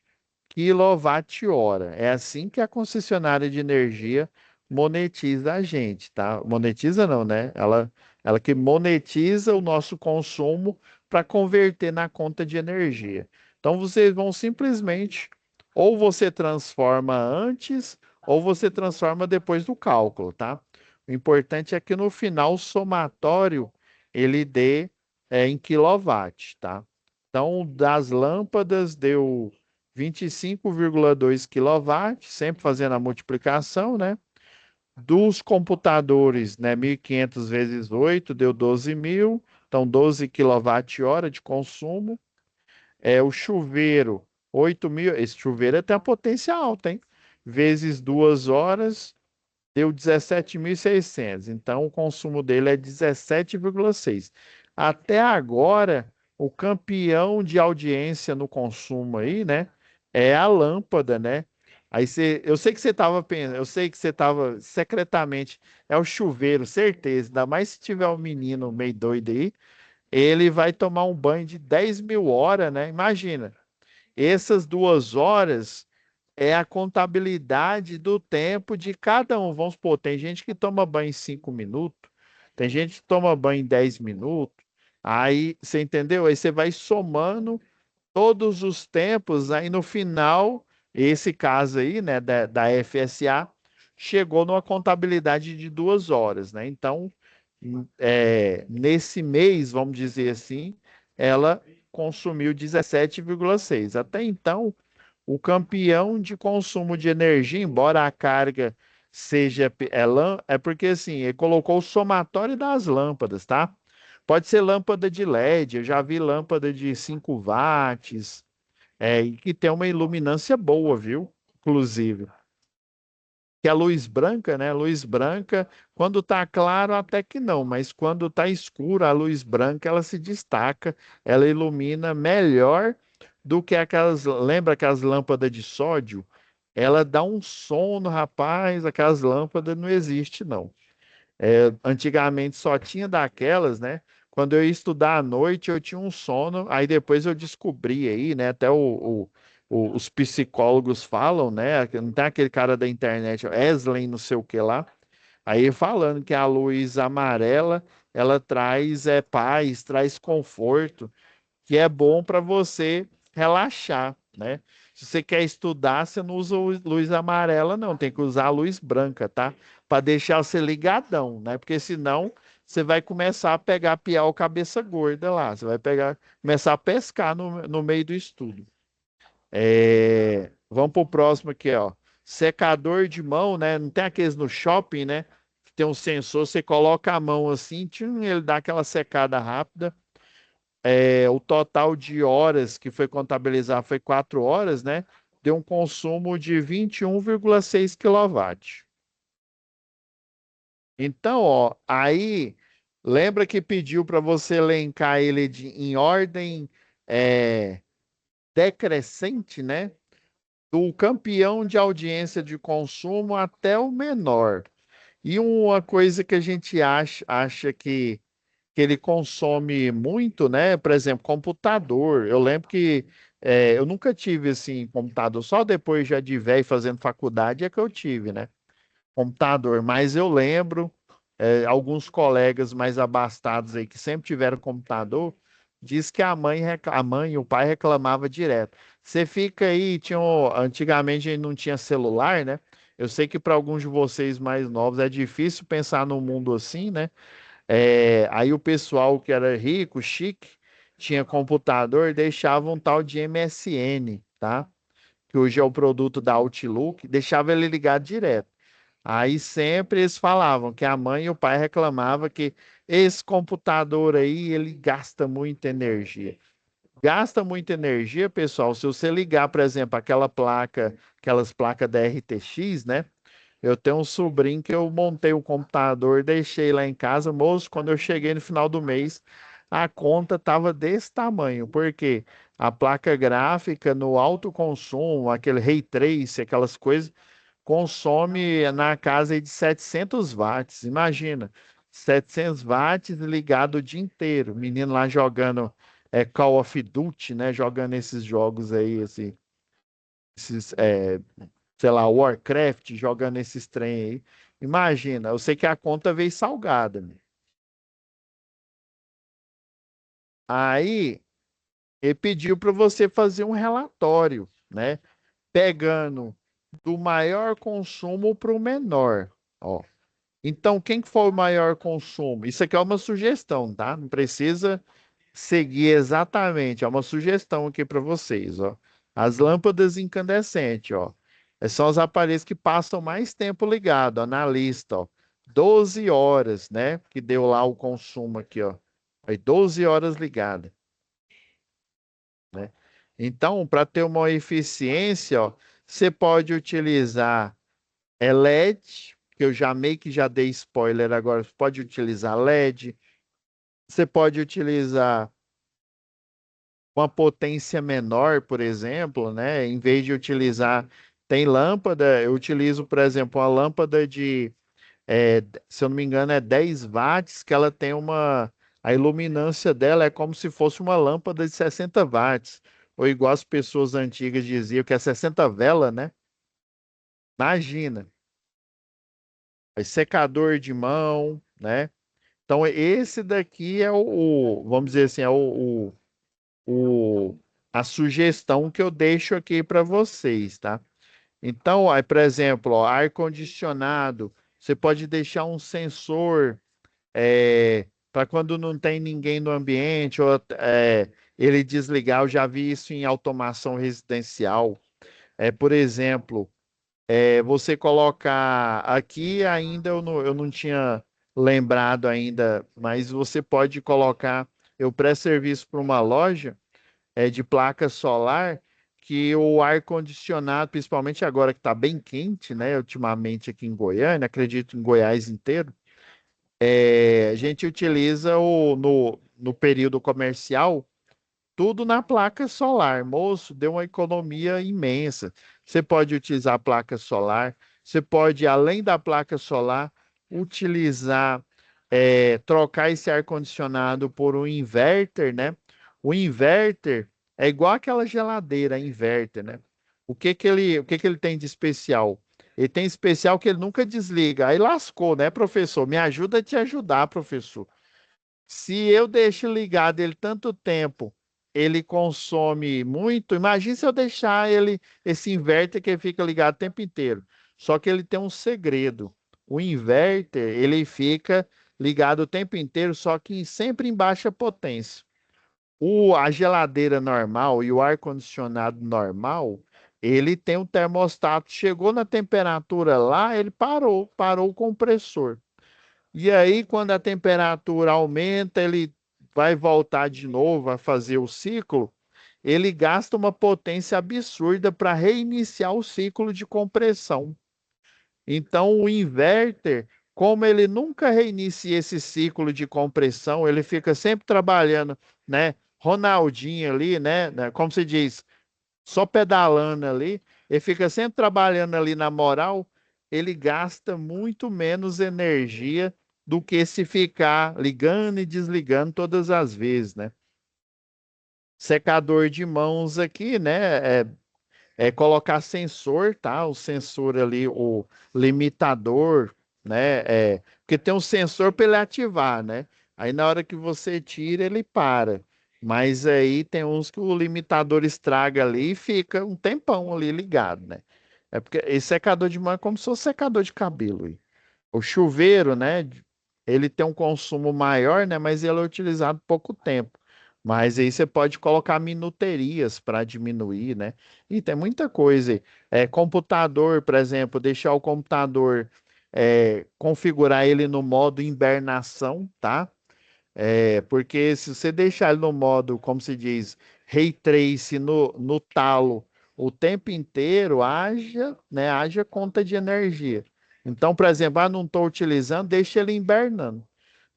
quilowatt-hora. É assim que a concessionária de energia monetiza a gente, tá? Monetiza não, né? Ela que monetiza o nosso consumo para converter na conta de energia. Então vocês vão simplesmente ou você transforma antes ou você transforma depois do cálculo, tá? O importante é que no final o somatório ele dê em quilowatt, tá? Então, das lâmpadas deu 25,2 quilowatts, sempre fazendo a multiplicação, né? Dos computadores, né, 1.500 vezes 8 deu 12.000, então 12 quilowatt-hora de consumo. O chuveiro, 8.000, esse chuveiro tem a potência alta, hein? Vezes 2 horas, deu 17.600. Então, o consumo dele é 17,6. Até agora, o campeão de audiência no consumo aí, né, é a lâmpada, né? Eu sei que você estava pensando, eu sei que você estava secretamente, é o chuveiro, certeza. Ainda mais se tiver um menino meio doido aí, ele vai tomar um banho de 10.000 horas, né? Imagina, essas 2 horas é a contabilidade do tempo de cada um. Vamos supor, tem gente que toma banho em 5 minutos, tem gente que toma banho em 10 minutos. Aí, você entendeu? Aí você vai somando todos os tempos, aí no final, esse caso aí, né, da FSA, chegou numa contabilidade de 2 horas, né? Então, nesse mês, vamos dizer assim, ela consumiu 17,6. Até então, o campeão de consumo de energia, embora a carga seja é porque assim, ele colocou o somatório das lâmpadas, tá? Pode ser lâmpada de LED, eu já vi lâmpada de 5 watts, e que tem uma iluminância boa, viu? Inclusive. Que a luz branca, né? A luz branca, quando tá claro, até que não, mas quando tá escuro, a luz branca ela se destaca, ela ilumina melhor do que aquelas, lembra aquelas lâmpadas de sódio? Ela dá um sono, rapaz, aquelas lâmpadas não existe não. Antigamente só tinha daquelas, né? Quando eu ia estudar à noite, eu tinha um sono, aí depois eu descobri aí, né? Até os psicólogos falam, né? Não tem aquele cara da internet, Wesley, não sei o que lá, aí falando que a luz amarela, ela traz paz, traz conforto, que é bom para você relaxar, né? Se você quer estudar, você não usa luz amarela, não, tem que usar a luz branca, tá? Para deixar você ligadão, né? Porque senão você vai começar a pegar piau cabeça gorda lá, você vai começar a pescar no meio do estudo. Vamos pro próximo aqui, ó. Secador de mão, né? Não tem aqueles no shopping, né? Que tem um sensor, você coloca a mão assim, tchum, ele dá aquela secada rápida. O total de horas que foi contabilizar foi 4 horas, né? Deu um consumo de 21,6 quilowatts. Então, ó, aí lembra que pediu para você elencar ele em ordem é, decrescente, né? Do campeão de audiência de consumo até o menor. E uma coisa que a gente acha que ele consome muito, né? Por exemplo, computador. Eu lembro que eu nunca tive assim computador, só depois já de velho fazendo faculdade é que eu tive, né? Computador. Mas eu lembro alguns colegas mais abastados aí que sempre tiveram computador, diz que a mãe e o pai reclamava direto. Você fica aí, antigamente a gente não tinha celular, né? Eu sei que para alguns de vocês mais novos é difícil pensar num mundo assim, né? Aí o pessoal que era rico, chique, tinha computador, deixava um tal de MSN, tá? Que hoje é o produto da Outlook, deixava ele ligado direto. Aí sempre eles falavam que a mãe e o pai reclamavam que esse computador aí, ele gasta muita energia. Gasta muita energia, pessoal, se você ligar, por exemplo, aquelas placas da RTX, né? Eu tenho um sobrinho que eu montei o computador, deixei lá em casa, moço, quando eu cheguei no final do mês, a conta tava desse tamanho, porque a placa gráfica no alto consumo, aquele Ray Trace, aquelas coisas, consome na casa aí de 700 watts. Imagina, 700 watts ligado o dia inteiro. Menino lá jogando Call of Duty, né? Jogando esses jogos aí, esses, sei lá, Warcraft, jogando esses trem aí. Imagina, eu sei que a conta veio salgada, né? Aí ele pediu para você fazer um relatório, né? Pegando do maior consumo para o menor. Ó, Então, quem que foi o maior consumo? Isso aqui é uma sugestão, tá? Não precisa seguir exatamente. É uma sugestão aqui para vocês, ó. As lâmpadas incandescentes, ó. São os aparelhos que passam mais tempo ligado, ó, na lista, ó. 12 horas, né? Que deu lá o consumo aqui, ó. Aí 12 horas ligada, né? Então, para ter uma eficiência, ó, você pode utilizar LED, que eu já meio que já dei spoiler agora, você pode utilizar LED, você pode utilizar uma potência menor, por exemplo, né? Em vez de utilizar, tem lâmpada, eu utilizo, por exemplo, uma lâmpada de, se eu não me engano, é 10 watts, que ela tem a iluminância dela é como se fosse uma lâmpada de 60 watts, ou igual as pessoas antigas diziam, que é 60 vela, né? Imagina, aí secador de mão, né? Então, esse daqui é vamos dizer assim, é o- a sugestão que eu deixo aqui para vocês, tá? Então, aí, por exemplo, ó, ar-condicionado, você pode deixar um sensor para quando não tem ninguém no ambiente, ou ele desligar. Eu já vi isso em automação residencial. Por exemplo, você colocar aqui ainda eu não tinha lembrado ainda, mas você pode colocar, eu presto serviço para uma loja de placa solar que o ar condicionado, principalmente agora que está bem quente, né? Ultimamente aqui em Goiânia, acredito em Goiás inteiro, a gente utiliza no período comercial tudo na placa solar. Moço, deu uma economia imensa. Você pode utilizar a placa solar, você pode, além da placa solar, utilizar, trocar esse ar-condicionado por um inverter, né? O inverter é igual aquela geladeira inverter, né? O que que ele tem de especial? Ele tem especial que ele nunca desliga. Aí lascou, né, professor? Me ajuda a te ajudar, professor. Se eu deixo ligado ele tanto tempo, ele consome muito. Imagine se eu deixar esse inverter que fica ligado o tempo inteiro. Só que ele tem um segredo. O inverter, ele fica ligado o tempo inteiro, só que sempre em baixa potência. A geladeira normal e o ar-condicionado normal, ele tem um termostato. Chegou na temperatura lá, ele parou o compressor. E aí, quando a temperatura aumenta, ele vai voltar de novo a fazer o ciclo. Ele gasta uma potência absurda para reiniciar o ciclo de compressão. Então, o inverter, como ele nunca reinicia esse ciclo de compressão, ele fica sempre trabalhando, né? Ronaldinho ali, né? Como se diz, só pedalando ali, ele fica sempre trabalhando ali na moral, ele gasta muito menos energia do que se ficar ligando e desligando todas as vezes, né? Secador de mãos aqui, né? Colocar sensor, tá? O sensor ali, o limitador, né? Porque tem um sensor para ele ativar, né? Aí na hora que você tira, ele para. Mas aí tem uns que o limitador estraga ali e fica um tempão ali ligado, né? É porque esse secador de mão é como se fosse secador de cabelo. Aí. O chuveiro, né? Ele tem um consumo maior, né? Mas ele é utilizado pouco tempo. Mas aí você pode colocar minuterias para diminuir, né? E tem muita coisa aí. Computador, por exemplo, deixar o computador, configurar ele no modo hibernação, tá? Porque se você deixar ele no modo, como se diz, Ray Trace no talo o tempo inteiro, haja conta de energia. Então, por exemplo, não estou utilizando, deixa ele hibernando.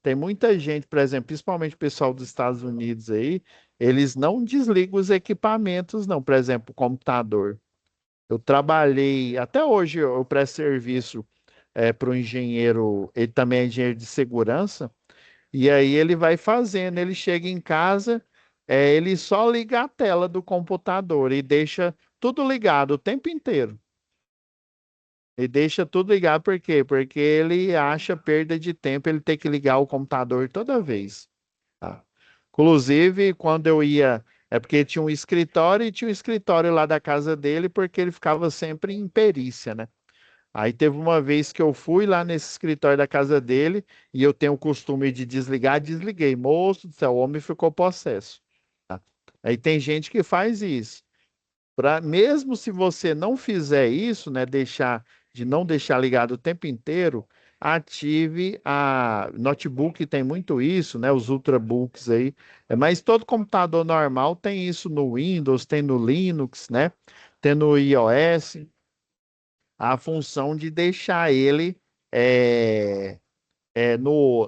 Tem muita gente, por exemplo, principalmente o pessoal dos Estados Unidos aí, eles não desligam os equipamentos, não. Por exemplo, o computador. Eu trabalhei, até hoje eu presto serviço para o engenheiro, ele também é engenheiro de segurança, e aí ele vai fazendo, ele chega em casa, ele só liga a tela do computador e deixa tudo ligado o tempo inteiro. E deixa tudo ligado, por quê? Porque ele acha perda de tempo ele ter que ligar o computador toda vez. Tá? Inclusive, quando eu ia. É porque tinha um escritório e tinha um escritório lá da casa dele, porque ele ficava sempre em perícia, né? Aí teve uma vez que eu fui lá nesse escritório da casa dele e eu tenho o costume de desligar, desliguei. Moço do céu, o homem ficou possesso. Tá? Aí tem gente que faz isso. Mesmo se você não fizer isso, né, não deixar ligado o tempo inteiro, ative a notebook tem muito isso, né, os ultrabooks aí. Mas todo computador normal tem isso no Windows, tem no Linux, né? Tem no iOS, a função de deixar ele é,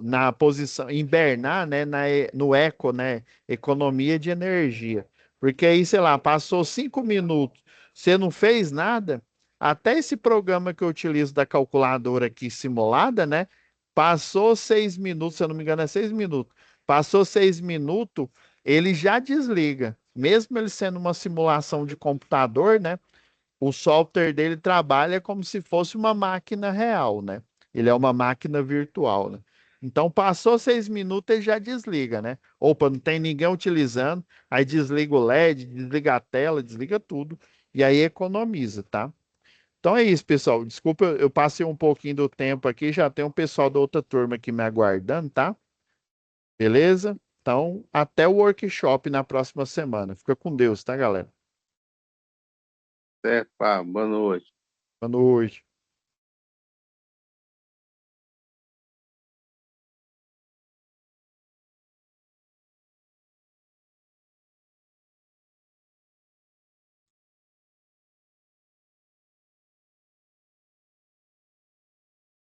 na posição, hibernar, né, no eco, né, economia de energia. Porque aí, sei lá, passou 5 minutos, você não fez nada, até esse programa que eu utilizo da calculadora aqui simulada, né, passou 6 minutos, se eu não me engano é 6 minutos, passou 6 minutos, ele já desliga. Mesmo ele sendo uma simulação de computador, né, o software dele trabalha como se fosse uma máquina real, né? Ele é uma máquina virtual, né? Então, passou 6 minutos, ele já desliga, né? Opa, não tem ninguém utilizando, aí desliga o LED, desliga a tela, desliga tudo, e aí economiza, tá? Então é isso, pessoal. Desculpa, eu passei um pouquinho do tempo aqui, já tem um pessoal da outra turma aqui me aguardando, tá? Beleza? Então, até o workshop na próxima semana. Fica com Deus, tá, galera? Certo, Pablo. Boa noite. Boa noite.